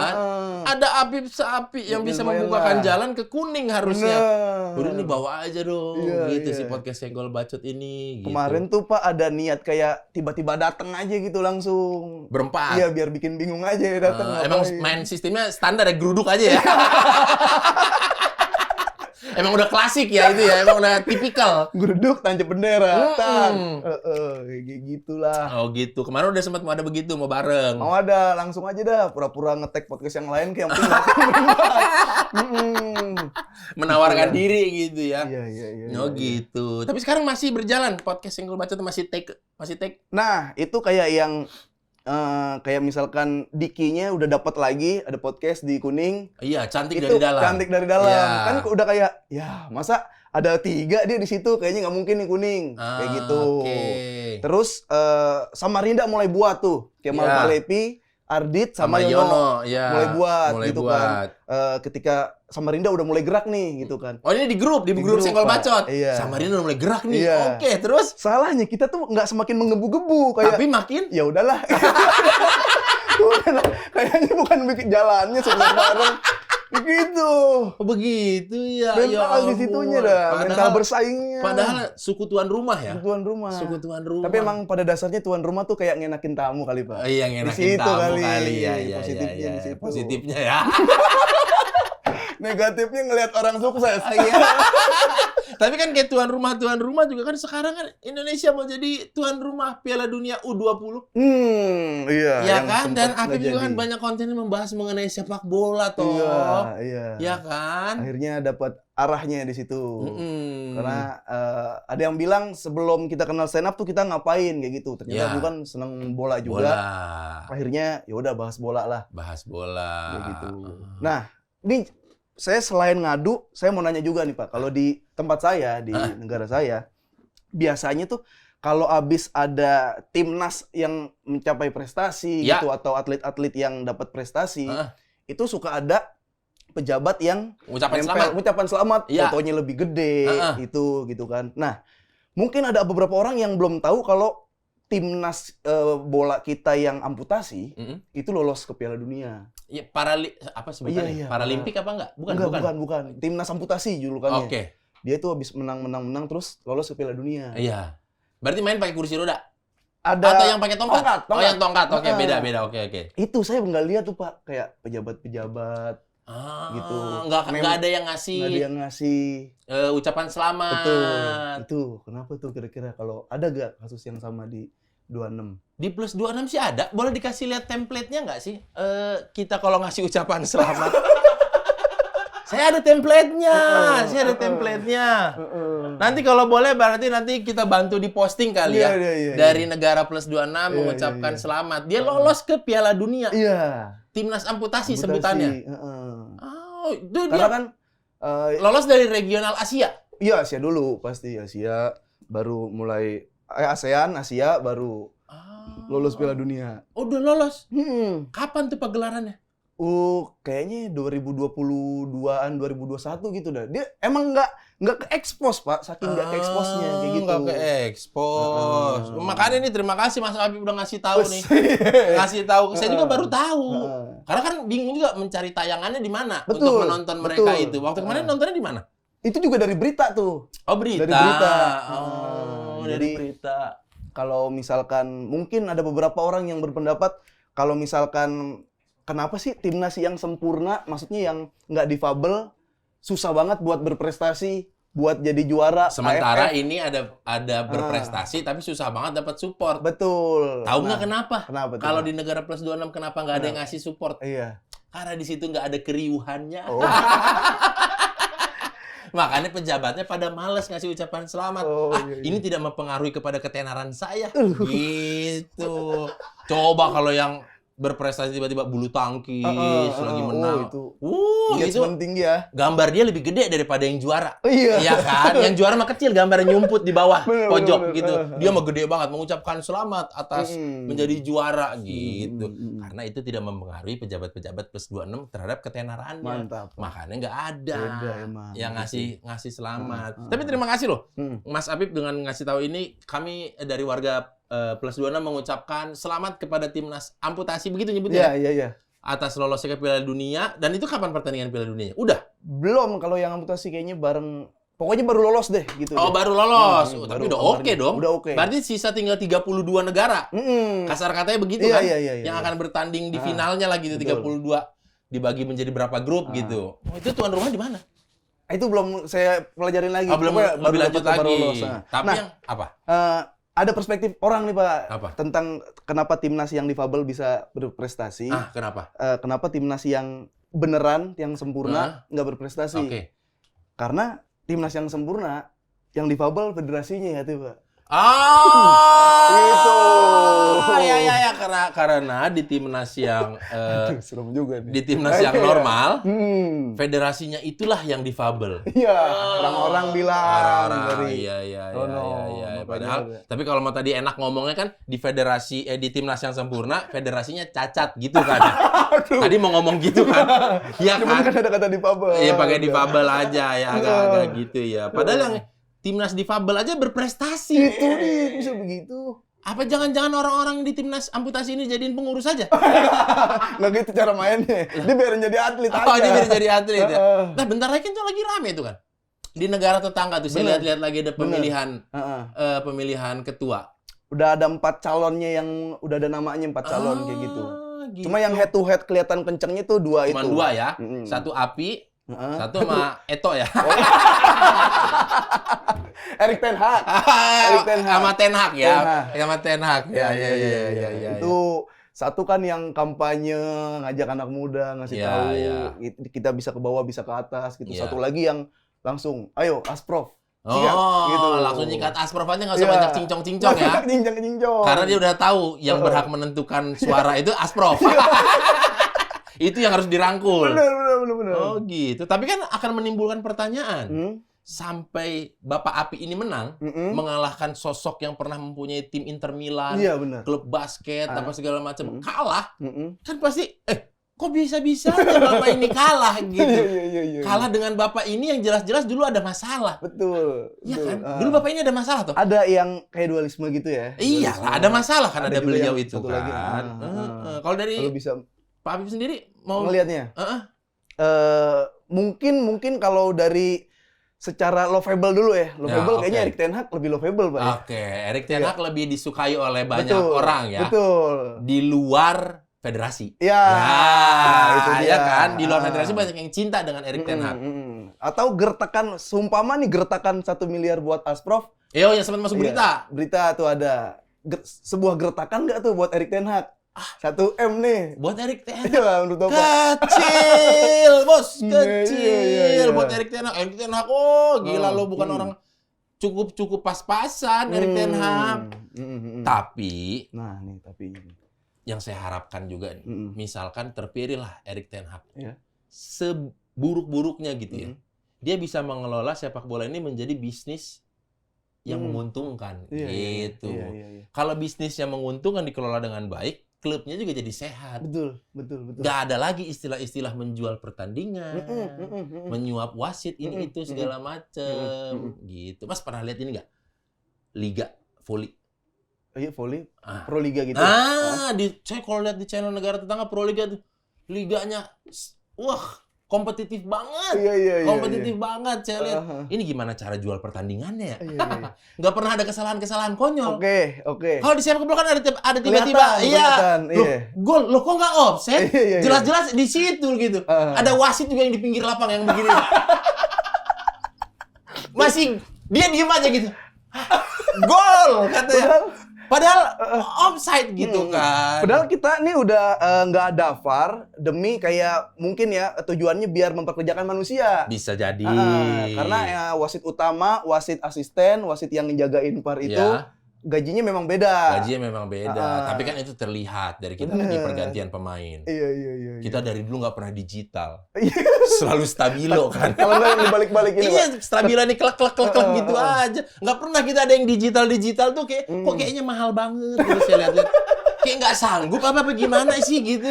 Ada Apip Seapi yang bisa lumayan membukakan lah. jalan ke Kuning harusnya. Bener. Udah ini bawa aja dong. Iya, gitu iya. si podcast Senggol Bacot ini. Gitu. Kemarin tuh Pak ada niat kayak tiba-tiba datang aja gitu langsung. Berempat. Iya biar bikin bingung aja ya datang. Emang ngapain. main sistemnya standar ya, geruduk aja ya. Emang udah klasik ya itu ya, emang udah tipikal. Geruduk tancap bendera, tang. Mm-mm. Kayak gitulah. Oh gitu. Kemarin udah sempat mau ada begitu, mau bareng. Mau ada langsung aja dah pura-pura nge-tag podcast yang lain kayak yang penting datang berempat. Menawarkan Iya. diri gitu ya. Iya. Oh iya. gitu. Tapi sekarang masih berjalan podcast Senggol Bacot masih take. Nah, itu kayak yang kayak misalkan Dikinya udah dapat lagi ada podcast di Kuning. Iya, cantik Itu dari dalam. cantik dari dalam. Iya. Kan udah kayak ya masa ada 3 dia di situ kayaknya nggak mungkin nih Kuning kayak gitu. Oke. Terus Samarinda mulai buat tuh Kemal Iya. Palepi, Ardit sama Yono Yono, ya. mulai buat Mulai gitu buat. kan. Ketika Samarinda udah mulai gerak nih gitu kan. Oh ini di grup Di grup grup, Senggol Pak. Bacot. Iya. Samarinda udah mulai gerak nih. Iya. Oke, terus Salahnya kita tuh nggak semakin menggebu-gebu kayak tapi makin ya udahlah. Udahlah, kayaknya bukan bikin jalannya sukses bareng. Begitu. oh, begitu ya. Mental di ampun. situnya dah, mental bersaingnya. Padahal suku tuan rumah ya. tuan rumah. Suku tuan rumah. Tapi emang pada dasarnya tuan rumah tuh kayak ngenakin tamu kali, Pak. Iya, Di ngenakin situ tamu kali. ya, Positifnya di situ. Positifnya ya. Negatifnya ngelihat orang sukses. Iya. Tapi kan kayak tuan rumah juga kan sekarang kan Indonesia mau jadi tuan rumah Piala Dunia U20. Iya. Ya yang kan? sempet Dan nggak Apip juga kan jadi. banyak konten yang membahas mengenai sepak bola toh. Iya. Ya kan? Akhirnya dapat arahnya di situ. Mm-mm. Karena ada yang bilang sebelum kita kenal stand up tuh kita ngapain kayak gitu. Ternyata Ya. gue kan seneng bola juga. Bola. Akhirnya ya udah bahas bola lah Bahas bola. kayak gitu. Nah, ini saya selain ngadu, saya mau nanya juga nih Pak. Kalau di tempat saya di negara saya, biasanya tuh kalau abis ada timnas yang mencapai prestasi Ya. gitu atau atlet-atlet yang dapat prestasi, Heeh. itu suka ada pejabat yang Ucapan nempel selamat. ucapan selamat, Iya. fotonya lebih gede, Heeh. itu gitu kan. Nah, mungkin ada beberapa orang yang belum tahu kalau timnas bola kita yang amputasi Mm-mm. itu lolos ke Piala Dunia. Ya, apa sebutannya? Iya, Paralimpik apa enggak? Bukan. Timnas amputasi julukannya. Oke. Dia tuh habis menang terus lolos ke Piala Dunia. Iya. Berarti main pakai kursi roda? Ada Atau yang pakai tongkat? Tongkat, Oh, yang tongkat. Oke, Heeh. beda. Oke. itu saya nggak lihat tuh Pak, kayak pejabat-pejabat gitu. Nggak ada yang ngasih nggak ada yang ngasih. ucapan selamat. Betul. Itu kenapa tuh kira-kira kalau ada gak kasus yang sama di 26? Di plus 26 sih ada. Boleh dikasih lihat template-nya nggak sih? Kita kalau ngasih ucapan selamat. Saya ada template-nya. Nanti kalau boleh berarti nanti kita bantu di posting kali ya. Iya. Dari negara plus 26 Iya, mengucapkan iya. selamat. Dia lolos ke Piala Dunia. Iya. Timnas amputasi Amputasi, sebutannya. heeh. Oh, itu Karena dia kan lolos dari regional Asia. iya Asia dulu pasti Asia baru mulai ASEAN, Asia baru lolos Piala Dunia. Oh, udah lolos. Kapan tuh pagelarannya? Kayaknya 2022-an 2021 gitu dah. Dia emang nggak ke expose Pak, saking nggak ke expose-nya kayak gitu. Nggak ke expose. Heeh. Makanya nih terima kasih Mas Habib udah ngasih tahu nih. Iya. Ngasih tahu. Saya juga baru tahu. Heeh. Karena kan bingung juga mencari tayangannya di mana Betul, untuk menonton mereka betul. itu. Waktu kemarin nontonnya di mana? Itu juga dari berita tuh. Oh, berita. Dari berita. Oh, Jadi, dari berita. Kalau misalkan mungkin ada beberapa orang yang berpendapat kalau misalkan kenapa sih timnas yang sempurna, maksudnya yang nggak difabel, susah banget buat berprestasi, buat jadi juara. Sementara AFF. ini ada berprestasi tapi susah banget dapat support. Betul. Tahu nggak Nah, kenapa? Kenapa tuh? Kalau di negara plus 26 kenapa nggak ada yang ngasih support? Iya. Karena di situ nggak ada keriuhannya. Oh. Makanya pejabatnya pada males ngasih ucapan selamat. Oh, iya. Ini tidak mempengaruhi kepada ketenaran saya. Gitu. Coba kalau yang berprestasi tiba-tiba bulu tangkis lagi menang. itu. Itu Engagement tinggi ya. gambar dia lebih gede daripada yang juara. Iya. Iya kan? Yang juara mah kecil, gambar nyumput di bawah Bener, pojok bener, gitu. bener. Dia mah gede banget mengucapkan selamat atas menjadi juara gitu. Mm. Karena itu tidak mempengaruhi pejabat-pejabat plus 26 terhadap ketenarannya. Mantap. Makanya nggak ada Beda emang. yang ngasih selamat. Hmm. Tapi terima kasih loh, Hmm. Mas Apip dengan ngasih tahu ini. Kami dari warga plus 26 mengucapkan selamat kepada timnas amputasi, begitu nyebutnya. Iya. Atas lolosnya ke Piala Dunia. Dan itu kapan pertandingan Piala Dunia? Udah. Belum, kalau yang amputasi kayaknya pokoknya baru lolos deh gitu. Oh, deh. baru lolos. Hmm, Tapi baru udah kabarnya. oke dong. Udah oke. Berarti sisa tinggal 32 negara. Kasar katanya begitu kan? Iya. Yang akan bertanding di finalnya lagi itu 32. Dibagi menjadi berapa grup gitu. Oh, itu tuan rumah di mana? Itu belum saya pelajarin lagi. Oh, belum Pokoknya lebih lanjut dapat kabar lagi. lolos. Tapi Nah, yang apa? ada perspektif orang nih Pak Apa? tentang kenapa timnas yang difabel bisa berprestasi. Kenapa? Kenapa timnas yang beneran, yang sempurna nggak berprestasi? Oke. Karena timnas yang sempurna, yang difabel federasinya ya tuh Pak. Gitu. Itu. Ya. Karena di timnas yang Serem juga nih. di timnas yang normal, Federasinya federasinya itulah yang difabel. Iya, orang-orang bilang Iya. Oh, no. Padahal, Makanya tapi kalau mau tadi enak ngomongnya kan di federasi di timnas yang sempurna, federasinya cacat gitu kan. Tadi mau ngomong gitu kan. Iya Cuman kan? kan ada kata difabel. Iya pakai difabel aja ya agak-agak gitu ya. Padahal yang timnas difabel aja berprestasi. Itu nih, bisa begitu. Apa jangan-jangan orang-orang di timnas amputasi ini jadiin pengurus aja? Nggak gitu cara mainnya. Dia biarin jadi atlet aja. Oh, dia biar jadi atlet ya. Nah, bentar lagi kan tuh lagi rame itu kan. Di negara tetangga tuh saya lihat-lihat lagi ada pemilihan ketua. Udah ada 4 calonnya yang udah ada namanya 4 calon kayak gitu. Gitu. Cuma yang head to head kelihatan kencengnya tuh 2 itu. Cuma 2 ya. Mm-mm. Satu Api, satu sama Eto ya. Erik Ten Hag. Erik Ten Hag. Sama Ten Hag ya. Ten Hag. Sama Ten Hag. Ya. Itu satu kan yang kampanye ngajak anak muda ngasih Ya, tahu ya. kita bisa ke bawah bisa ke atas gitu. Ya. Satu lagi yang langsung ayo Asprof. Oh, Siap, gitu. langsung nyikat Asprof aja nggak usah Iya. banyak cincong-cincong ya. Cincong. Karena dia udah tahu yang berhak menentukan suara itu Asprof. Itu yang harus dirangkul. Bener. Oh gitu. Tapi kan akan menimbulkan pertanyaan. Hmm? Sampai Bapak Api ini menang, mengalahkan sosok yang pernah mempunyai tim Inter Milan, Iya benar. klub basket, apa segala macam, kalah, Mm-mm. kan pasti, kok bisa-bisanya Bapak ini kalah gitu. Iya. Kalah dengan Bapak ini yang jelas-jelas dulu ada masalah. Betul. Iya kan? Ah. Dulu Bapak ini ada masalah tuh. Ada yang kayak dualisme gitu ya. Iya Dualisme. lah, ada masalah kan ada juga beliau yang itu satu kan. lagi. Kalau dari Kalau bisa Pak Habib sendiri mau ngelihatnya. Heeh. Mungkin kalau dari secara lovable dulu ya. Lovable Ya, kayaknya oke. Erik Ten Hag lebih lovable Pak. ya. Oke, Erik Ten Hag lebih disukai oleh banyak Betul, orang ya. Betul. Di luar federasi. Ya, itu dia. Ya kan, di luar federasi banyak yang cinta dengan Erik Ten Hag. Atau gertakan, seumpama nih gertakan 1 miliar buat Asprof. Yo, yang sempat masuk berita. Iya, berita tuh ada. Sebuah gertakan nggak tuh buat Erik Ten Hag? 1M nih. Buat Erik Ten Hag. Iya, menurut Bapak. Kecil, bos. Iya. Kecil buat Erik Ten Hag. Erik Ten Hag, oh gila lo bukan Hmm. orang cukup pas-pasan Erik Ten Hag. Tapi Nah, nih tapi yang saya harapkan juga nih, misalkan terpilihlah Erik Ten Hag. Iya. Seburuk-buruknya gitu ya. Dia bisa mengelola sepak bola ini menjadi bisnis yang menguntungkan gitu. Iya. Kalau bisnis yang menguntungkan dikelola dengan baik, klubnya juga jadi sehat. Betul. Nggak ada lagi istilah-istilah menjual pertandingan, menyuap wasit ini itu segala macem gitu. Mas pernah lihat ini nggak? Liga voli. Iya, volley, pro liga gitu. Saya kalau lihat di channel negara tetangga pro liga tuh, liganya, wah kompetitif banget. Iya. Kompetitif banget saya lihat. Ini gimana cara jual pertandingannya ya? Nggak pernah ada kesalahan-kesalahan konyol. Oke. Kalau di sepak bola kan ada tiba-tiba, Kelihatan, loh, iya. gol, loh kok nggak offset? Iya. Jelas-jelas di situ gitu. Ada wasit juga yang di pinggir lapang yang begini. Masih dia diem aja gitu. Gol katanya. Padahal offside gitu kan. Padahal kita nih udah nggak ada VAR demi kayak mungkin ya tujuannya biar memperkerjakan manusia. Bisa jadi. Karena wasit utama, wasit asisten, wasit yang ngejagain VAR itu Ya. gajinya memang beda. Gajinya memang beda, tapi kan itu terlihat dari kita lagi pergantian pemain. Iya. Kita dari dulu nggak pernah digital, Iya. selalu stabilo kan. Kalau nggak yang dibalik-balik ini, Pak. Iya, stabilo nih klek gitu aja. Nggak pernah kita ada yang digital tuh kayak kok kayaknya mahal banget gitu saya lihat. Kayak nggak sanggup apa gimana sih gitu.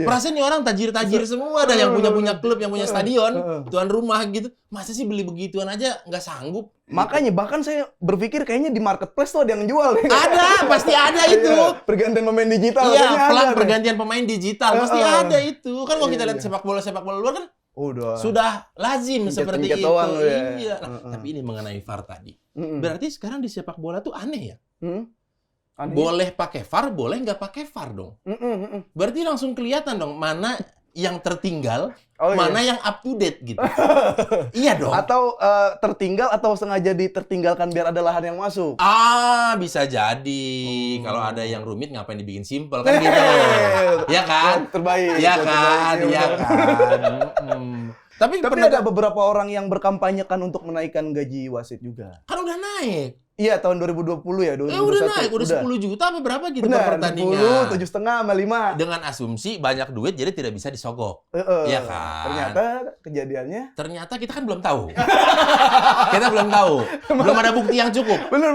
Perasaan nih orang tajir-tajir semua, ada yang punya klub, yang punya stadion, tuan rumah gitu. Masa sih beli begituan aja nggak sanggup? Makanya bahkan saya berpikir kayaknya di marketplace tuh ada yang jual. Ada, pasti ada itu. Iya, pergantian pemain digital. Iya, kayaknya pelan ada pergantian pemain digital pasti ada itu. Kan kalau kita Iya, lihat iya. sepak bola luar kan Udah. sudah lazim seperti Pencet-pencet itu. doang ya. Iya. Nah, tapi ini mengenai VAR tadi. Mm-mm. Berarti sekarang di sepak bola tuh aneh ya? Aneh. Boleh pakai VAR, boleh nggak pakai VAR dong. Berarti langsung kelihatan dong mana yang tertinggal, Oh, mana iya. yang up to date gitu. Iya dong. Atau tertinggal atau sengaja ditertinggalkan biar ada lahan yang masuk. Bisa jadi. Kalau ada yang rumit ngapain dibikin simpel kan gitu. Ya kan? Terbaik. Iya itu kan? terbaik. Iya kan? Tapi Tapi ada beberapa orang yang berkampanyekan untuk menaikkan gaji wasit juga. kan udah naik. Iya, tahun 2020 ya, 2021. Udah naik, udah 10 juta apa berapa gitu per Benar, pertandingan. 10, 7,5 sama 5. Dengan asumsi banyak duit jadi tidak bisa disogok. Iya kan? Ternyata kejadiannya Ternyata kita kan belum tahu. Kita belum tahu. Belum ada bukti yang cukup. benar.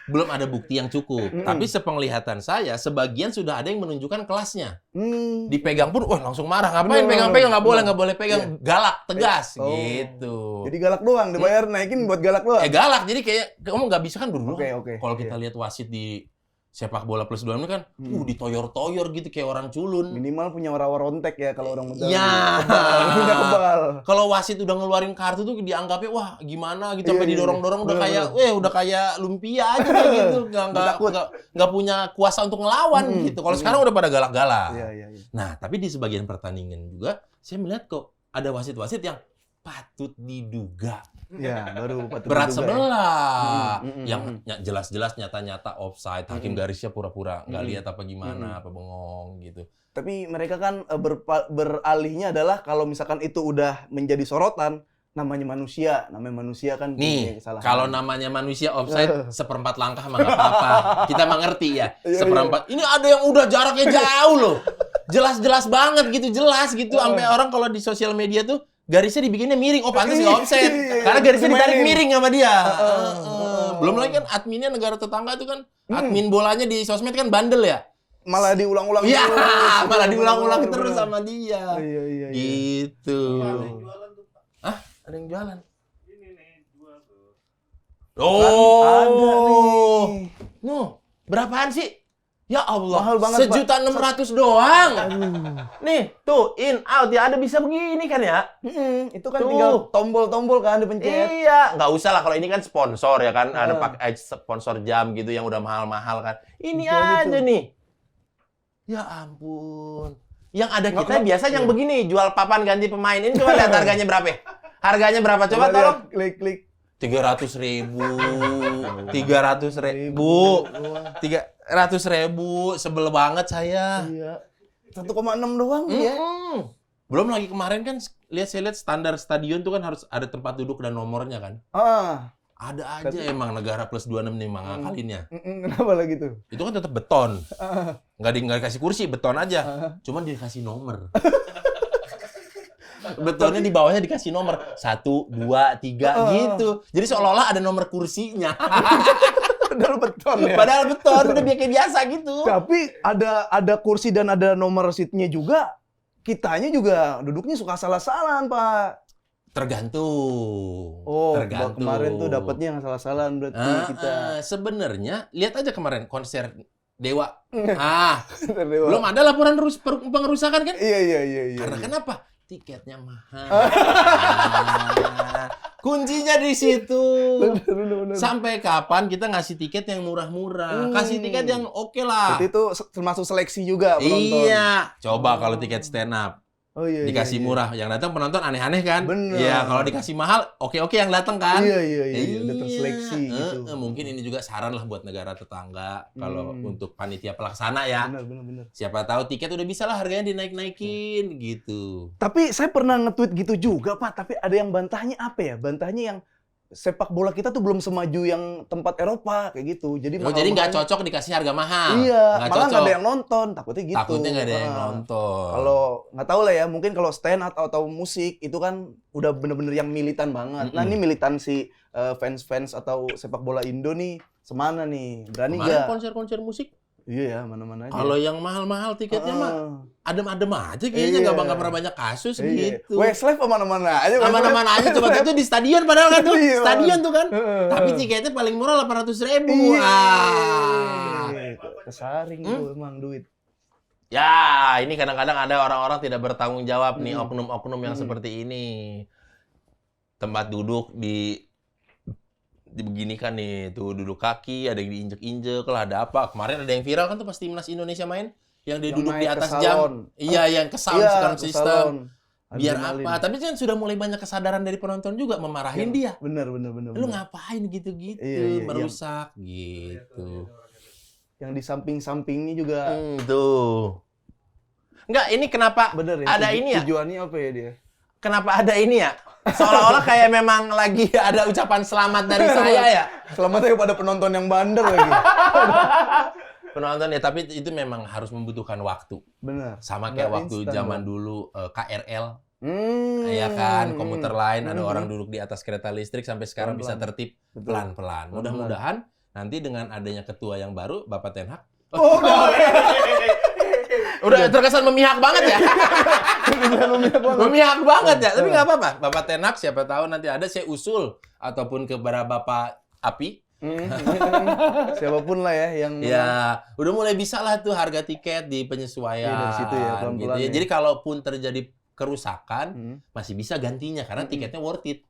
Belum ada bukti yang cukup. Tapi sepenglihatan saya, sebagian sudah ada yang menunjukkan kelasnya. Dipegang pun, wah langsung marah. Ngapain Bener, pegang-pegang? Nggak boleh, bener. nggak boleh pegang. Galak, tegas. Oh. Gitu. Jadi galak doang, dibayar naikin buat galak doang. Galak. Jadi kayak, kamu nggak bisa kan dulu. Oke. Kalau kita lihat wasit di sepak bola plus 26 kan, ditoyor-toyor gitu kayak orang culun. Minimal punya rawa rontek ya kalau orang Betawi. Ya. Punya kebal. Kalau wasit udah ngeluarin kartu tuh dianggapnya wah gimana gitu, sampai Iya. didorong-dorong udah Bener, kayak udah kayak lumpia aja kayak gitu. Nggak punya kuasa untuk ngelawan gitu. Kalau sekarang udah pada galak-galak. Iya. Nah, tapi di sebagian pertandingan juga saya melihat kok ada wasit-wasit yang patut diduga. Ya, baru patut Berat diduga ya. sebelah. Mm-mm. Yang jelas-jelas nyata-nyata offside, hakim garisnya pura-pura nggak lihat apa gimana, Mm-mm. apa bengong gitu. Tapi mereka kan beralihnya adalah kalau misalkan itu udah menjadi sorotan, namanya manusia kan Nih, punya kesalahan. kalau namanya manusia offside seperempat langkah mah nggak apa-apa. Kita mengerti ya. Iya, Seperempat. Ini ada yang udah jaraknya jauh loh. Jelas-jelas banget gitu, jelas gitu. Sampai orang kalau di sosial media tuh garisnya dibikinnya miring. Oh, pantas nggak offside. Karena garisnya ditarik miring sama dia. Belum lagi kan adminnya negara tetangga itu kan admin bolanya di sosmed kan bandel ya. Malah diulang-ulang Iya, terus. malah diulang-ulang Bener. terus sama dia. Iya. Gitu. Ada yang jualan tuh, Pak. Hah? Ada yang jualan? Ini nih, jual tuh. Oh, Ada nih. Nuh, berapaan sih? Ya Allah, Mahal banget, Pak. 1.600.000 doang. Nih, tuh in out ya ada bisa begini kan ya? Itu kan Tuh. tinggal tombol-tombol kan dipencet. Iya, nggak usah lah kalau ini kan sponsor ya kan, ada pakai sponsor jam gitu yang udah mahal-mahal kan. Ini Kayak aja gitu. nih. Ya ampun. Yang ada kita Nggak- biasa yang begini, jual papan ganti pemain. Ini coba lihat harganya berapa? Harganya berapa? Coba tolong. Klik. 300.000, 300.000, sebel banget saya. Iya. 1,6 doang ya. Belum lagi kemarin kan saya lihat standar stadion tuh kan harus ada tempat duduk dan nomornya kan. Ada aja emang negara plus 26 nih ngakalinnya. Kenapa lagi tuh? Itu kan tetap beton. Nggak dikasih kursi, beton aja. Cuman dikasih nomor. Betonnya di bawahnya dikasih nomor 1, 2, 3 gitu. Jadi seolah-olah ada nomor kursinya. Padahal beton ya. Padahal beton udah kayak biasa gitu. Tapi ada kursi dan ada nomor seatnya juga. Kitanya juga duduknya suka salah-salahan, Pak. Tergantung. Tergantung. Kemarin tuh dapatnya yang salah-salahan berarti kita. Sebenarnya lihat aja kemarin konser Dewa. Dewa. Belum ada laporan pengerusakan kan? Iya. Karena kenapa? Tiketnya mahal. Kuncinya di situ. Bener. Sampai kapan kita ngasih tiket yang murah-murah? Kasih tiket yang oke lah. Berarti itu termasuk seleksi juga penonton. Iya. Coba kalau tiket stand up. Iya. Dikasih murah, yang datang penonton aneh-aneh kan? Bener. Iya, kalau dikasih mahal, oke-oke yang datang kan? Iya. Udah terseleksi gitu. Mungkin ini juga saran lah buat negara tetangga kalau untuk panitia pelaksana ya. Bener. Siapa tahu tiket udah bisa lah harganya dinaik-naikin gitu. Tapi saya pernah nge-tweet gitu juga, Pak. Tapi ada yang bantahnya apa ya? Bantahnya yang sepak bola kita tuh belum semaju yang tempat Eropa kayak gitu. Jadi jadi nggak cocok dikasih harga mahal. Iya, nggak malah cocok. nggak ada yang nonton, takutnya gitu. Takutnya nggak ada yang nonton. Kalau nggak tahu lah ya, mungkin kalau stand atau musik itu kan udah bener-bener yang militan banget. Nah ini militansi fans-fans atau sepak bola Indo nih semana nih, berani Kemarin nggak? konser-konser musik. Iya ya, mana-mana aja. Kalau yang mahal-mahal tiketnya mah adem-adem aja kayaknya, nggak pernah banyak kasus gitu. Westlife mana-mana aja. Aman-aman aja, coba itu di stadion padahal kan tuh, Iya. stadion tuh kan. Tapi tiketnya paling murah 800.000. Kesaring tuh emang duit. Ya, ini kadang-kadang ada orang-orang tidak bertanggung jawab nih, oknum-oknum yang seperti ini. Tempat duduk dibeginikan nih, tuh duduk kaki, ada yang diinjek-injek lah, ada apa. Kemarin ada yang viral kan tuh pas timnas Indonesia main, yang dia duduk di naik atas ke jam. salon. Iya, yang ke sound system. salon. Biar Adrenalin. apa? Tapi kan sudah mulai banyak kesadaran dari penonton juga memarahin dia. Bener. Lu ngapain gitu-gitu, Iya. merusak gitu. Yang di samping-sampingnya juga Tuh. Enggak, ini kenapa bener ya. ada ini ya? Tujuannya apa ya dia? Kenapa ada ini ya? Seolah-olah kayak memang lagi ada ucapan selamat dari saya ya. Selamat ya pada penonton yang bandel lagi. Penonton ya, tapi itu memang harus membutuhkan waktu. Bener. Sama kayak Nggak waktu instan, zaman Bang. dulu KRL. Ya kan, komuter lain ada orang duduk di atas kereta listrik sampai sekarang bisa tertib Betul. pelan-pelan. Mudah-mudahan nanti dengan adanya ketua yang baru, Bapak Ten Hag, Oh, udah terkesan memihak banget ya. Memihak banget ya. Tapi nggak apa-apa. Bapak Ten Hag siapa tahu nanti ada saya usul ataupun kepada Bapak Api. Siapapun lah ya yang Ya, udah mulai bisa lah tuh harga tiket di penyesuaian. Iya, dari situ ya, pelan-pelan gitu ya. ya. Jadi kalaupun terjadi kerusakan, masih bisa gantinya karena tiketnya worth it.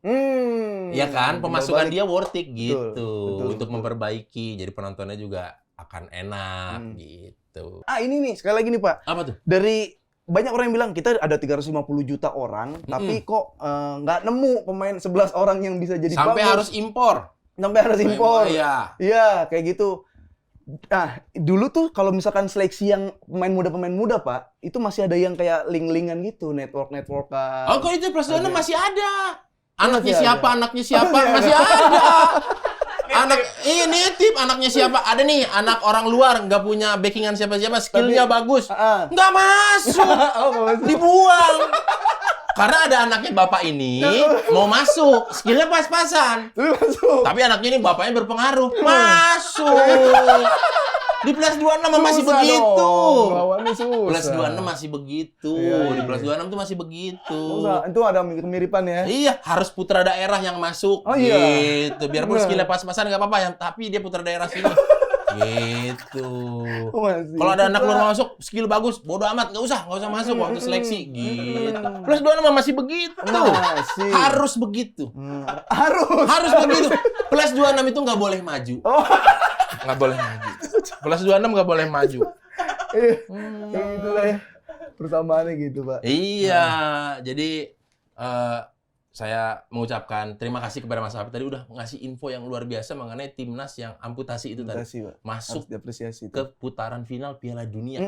Ya kan, pemasukan dia worth it gitu. betul, Untuk betul. memperbaiki. Jadi penontonnya juga akan enak gitu. ini nih sekali lagi nih Pak. Apa tuh? Dari banyak orang yang bilang kita ada 350 juta orang, tapi kok nggak nemu pemain 11 orang yang bisa jadi Sampai bagus. harus impor. Sampai harus impor. Iya. Iya, kayak gitu. Nah, dulu tuh kalau misalkan seleksi yang pemain muda Pak, itu masih ada yang kayak link-linkan gitu, network-networkan. Oh, kok itu Plus 26 masih ada. Anaknya Masih siapa? ada. Anaknya siapa? Masih ada. Nitip anaknya siapa? Ada nih, anak orang luar nggak punya backingan siapa-siapa, skillnya bagus. Nggak masuk. Dibuang. Karena ada anaknya bapak ini mau masuk, skillnya pas-pasan. Tapi anaknya ini bapaknya berpengaruh. Masuk. Di Plus 26 masih begitu. Plus 26 masih begitu. Di Plus 26 tuh masih begitu. Itu ada kemiripan ya. Iya, harus putra daerah yang masuk. Oh, iya. Gitu. Biarpun skillnya pas-pasan nggak apa-apa, tapi dia putra daerah sini. Gitu. Kalau ada anak luar masuk, skill bagus, bodo amat, nggak usah masuk waktu seleksi. Gitu. Plus 26 masih begitu. Masih. Harus begitu. Harus begitu. Plus 26 itu nggak boleh maju. Nggak boleh maju. Plus 26 nggak boleh maju. Kayak gitu lah ya. Persamaannya gitu, Pak. Iya, jadi saya mengucapkan terima kasih kepada Mas Hafid tadi udah ngasih info yang luar biasa mengenai timnas yang amputasi itu tadi Pak. masuk Harus diapresiasi ke putaran final Piala Dunia.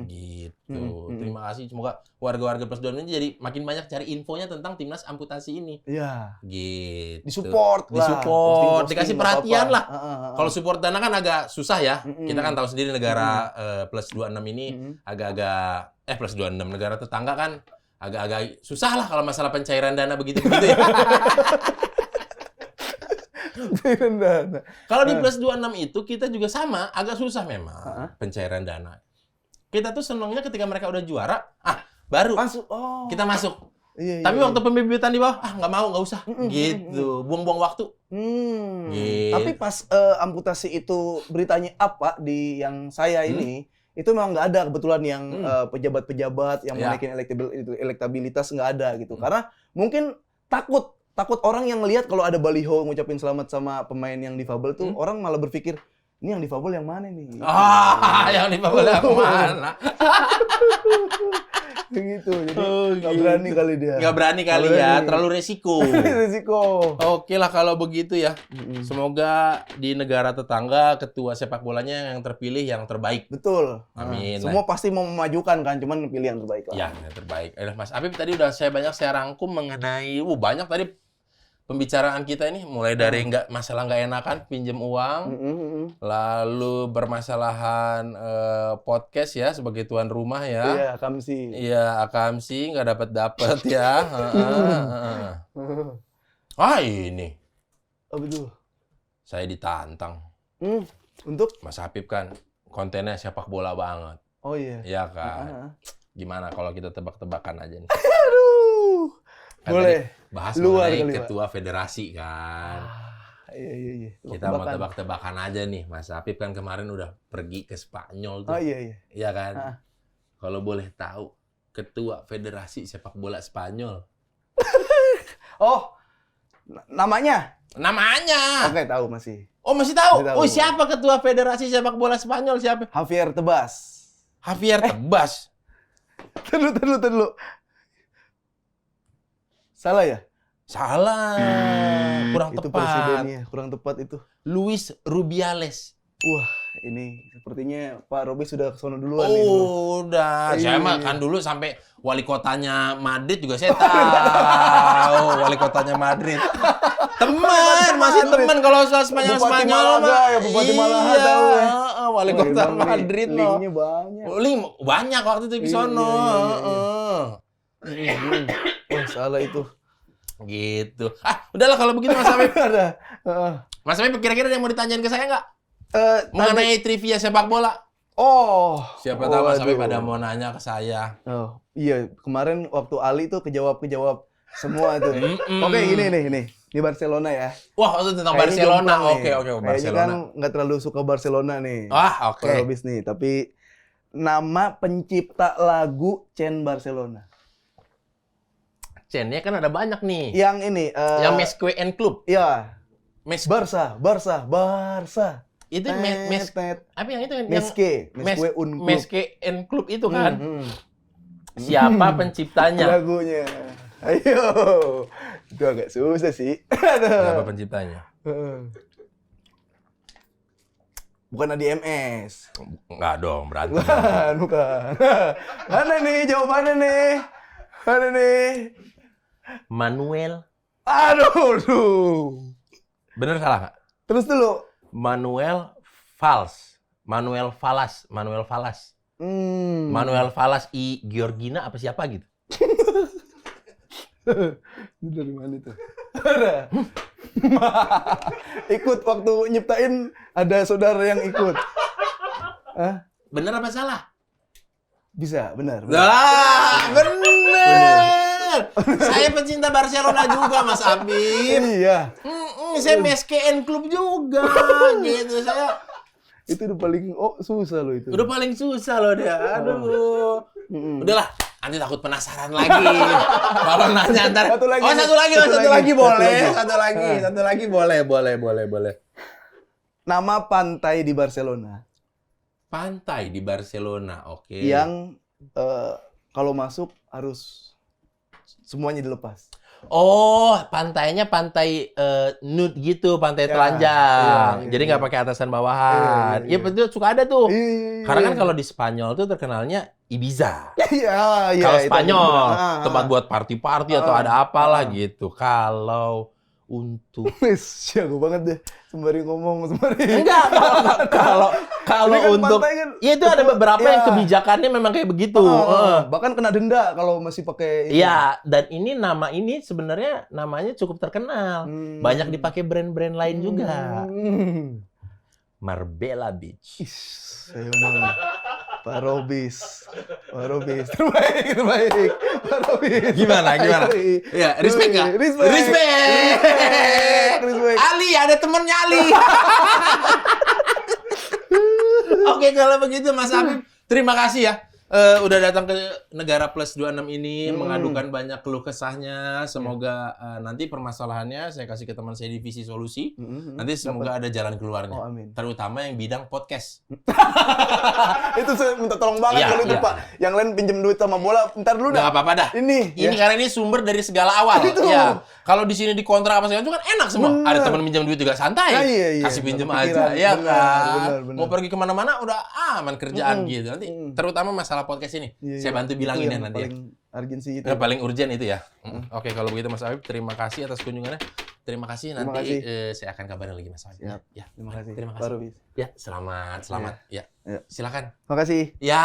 Gitu. Terima kasih. Semoga warga-warga Plus 26 ini jadi makin banyak cari infonya tentang timnas amputasi ini. Iya. Gitu. Disupport lah. Disupport, Posting-posting, dikasih nggak perhatian apa-apa. lah. Kalau support dana kan agak susah ya. Kita kan tahu sendiri negara Plus 26 ini agak-agak Plus 26 negara tetangga kan agak-agak susah lah kalau masalah pencairan dana begitu-begitu ya. Kalau di Plus 26 itu kita juga sama, agak susah memang pencairan dana. Kita tuh senangnya ketika mereka udah juara, baru masuk. Kita masuk. Iya, Tapi waktu pembibitan di bawah, nggak mau, nggak usah. Gitu, buang-buang waktu. Gitu. Tapi pas amputasi itu beritanya apa di yang saya ini, itu memang nggak ada kebetulan yang pejabat-pejabat yang menaikin elektabilitas nggak ada gitu. Karena mungkin takut orang yang lihat kalau ada baliho ngucapin selamat sama pemain yang difabel tuh, orang malah berpikir ini yang difabel yang mana nih? Yang difabel yang mana? Gitu. Jadi nggak berani kali dia. Nggak berani kali ya, terlalu resiko. Risiko. Oke lah kalau begitu ya. Semoga di negara tetangga ketua sepak bolanya yang terpilih yang terbaik. Betul. Amin. Semua pasti mau memajukan kan, cuman pilih yang terbaik lah. Ya, yang terbaik. Mas Apip tadi udah saya rangkum mengenai banyak tadi pembicaraan kita ini mulai dari masalah nggak enakan pinjem uang, lalu bermasalahan podcast ya sebagai tuan rumah ya. Iya, Kamsi. Iya, Akamsi nggak dapat ya. Ah ini, Oh betul. saya ditantang. Untuk? Mas Habib kan kontennya sepak bola banget. Oh iya. Iya kan. Gimana kalau kita tebak-tebakan aja nih? Aduh. Kan Boleh. tadi bahas Luar mengenai kali, Pak. ketua federasi kan. Iya. Kita mau tebak-tebakan aja nih. Mas Habib kan kemarin udah pergi ke Spanyol tuh. Oh iya. Iya kan? Kalau boleh tahu, ketua federasi sepak bola Spanyol. Oh, namanya? Namanya. Oke, tahu masih. Oh, masih tahu? Masih tahu. Oh, siapa ketua federasi sepak bola Spanyol? Siapa? Javier Tebas. Javier Tebas. Terlalu. Salah ya? Salah. Kurang Itu tepat. presidennya, kurang tepat itu. Luis Rubiales. Wah, ini sepertinya Pak Robi sudah ke sono duluan nih. Udah. Saya Iya. mah kan dulu sampai wali kotanya Madrid juga saya tahu. Wali kotanya Madrid. Teman, masih teman kalau soal Spanyol Bupati mah. Malaga ya, Bupati Malaga tahu ya. Wali Oh, kota emang Madrid loh. linknya banyak. Banyak waktu itu di sono. Iya. Oh, salah itu. Gitu. Udahlah kalau begitu Mas Habib. Ada. Mas Habib kira-kira ada yang mau ditanyain ke saya nggak? Tadi- Mengenai trivia sepak bola. Oh. Siapa tahu Mas Habib waduh. ada mau nanya ke saya. Oh, iya, kemarin waktu Ali tuh kejawab semua tuh. Mm-mm. Oke, ini nih. Di Barcelona ya. Wah, itu tentang Kayaknya Barcelona. jomplang nih. Oke, Kayaknya Barcelona. kan nggak terlalu suka Barcelona nih. Ah, oke. Pak Robis nih, tapi nama pencipta lagu Cen Barcelona. Chen-nya kan ada banyak nih. Yang ini Yang Mesque and Club. ya, Mes Barca. itu apa yang itu yang Mesque Mes- un Club. Mesque and Club itu kan. Siapa penciptanya? Lagunya. Ayo. Itu agak susah sih. Siapa penciptanya? Bukan Adi MS. Enggak dong, berantem. Bukan. Mana nih jawabannya nih? Mana nih? Manuel. Aduh. Bener salah nggak? Terus dulu. Manuel Falas. Manuel Falas I Georgina apa siapa gitu. Itu dari mana itu? Ada. Ikut waktu nyiptain ada saudara yang ikut. Hah? Bener apa salah? Bisa, benar. Bener. Saya pecinta Barcelona juga, Mas Habib. Iya. Saya Mesque and Club juga, gitu. Saya Itu udah paling susah loh itu. udah paling susah loh dia. Aduh. Udahlah, nanti takut penasaran lagi. Kalau nanya ntar. Satu lagi. Satu lagi boleh. Boleh. Nama pantai di Barcelona Pantai di Barcelona, oke. yang kalau masuk harus semuanya dilepas. Oh, pantainya pantai nude gitu, pantai Ya, telanjang. iya, Jadi nggak pakai atasan bawahan. Iya, betul, suka ada tuh. Karena kan kalau di Spanyol tuh terkenalnya Ibiza. Iya, Kalau itu Spanyol, benar. tempat buat party-party atau ada apalah gitu. Kalau untuk Jago banget deh, sembari ngomong sembari. enggak kalau Ini kan untuk pantai kan ya itu ada beberapa yang ya. kebijakannya memang kayak begitu. Bahkan kena denda kalau masih pakai itu. Iya, dan nama ini sebenarnya namanya cukup terkenal. Banyak dipakai brand-brand lain juga. Marbella Beach. Saya mau Pak Robis. Terbaik. Pak Robis. Gimana? Ya, respect nggak? Respect. Ali, ada temennya Ali. Oke, kalau begitu Mas Habib, terima kasih ya. Udah datang ke Negara Plus 26 ini, mengadukan banyak keluh kesahnya. Semoga nanti permasalahannya saya kasih ke teman saya divisi solusi. Nanti semoga ada jalan keluarnya. Oh, amin. Terutama yang bidang podcast. Itu saya minta tolong banget Iya, kalau itu iya. Pak. Yang lain pinjam duit sama bola, ntar dulu Nggak dah. apa-apa dah. Ini Karena ini sumber dari segala awal. Itu. Ya. Kalau di sini dikontrak apa segala itu kan enak semua. Bener. Ada teman minjam duit juga santai. Ah, iya. Kasih pinjam Nggak aja, kepikiran. ya Bener, kan. bener. Mau pergi kemana-mana udah aman kerjaan gitu. Nanti terutama masalah podcast ini, Iya, saya iya. bantu Itu bilangin ya yang nanti. paling urgensi itu. Yang paling urgent itu ya. Oke, kalau begitu Mas Habib, terima kasih atas kunjungannya. Terima kasih. Terima Nanti kasih. saya akan kabarin lagi Mas Wahid. Siap. Ya. Terima kasih. Terima Pak kasih. Robis. Ya, selamat. Ya. Ya. Silakan. Terima kasih. Ya.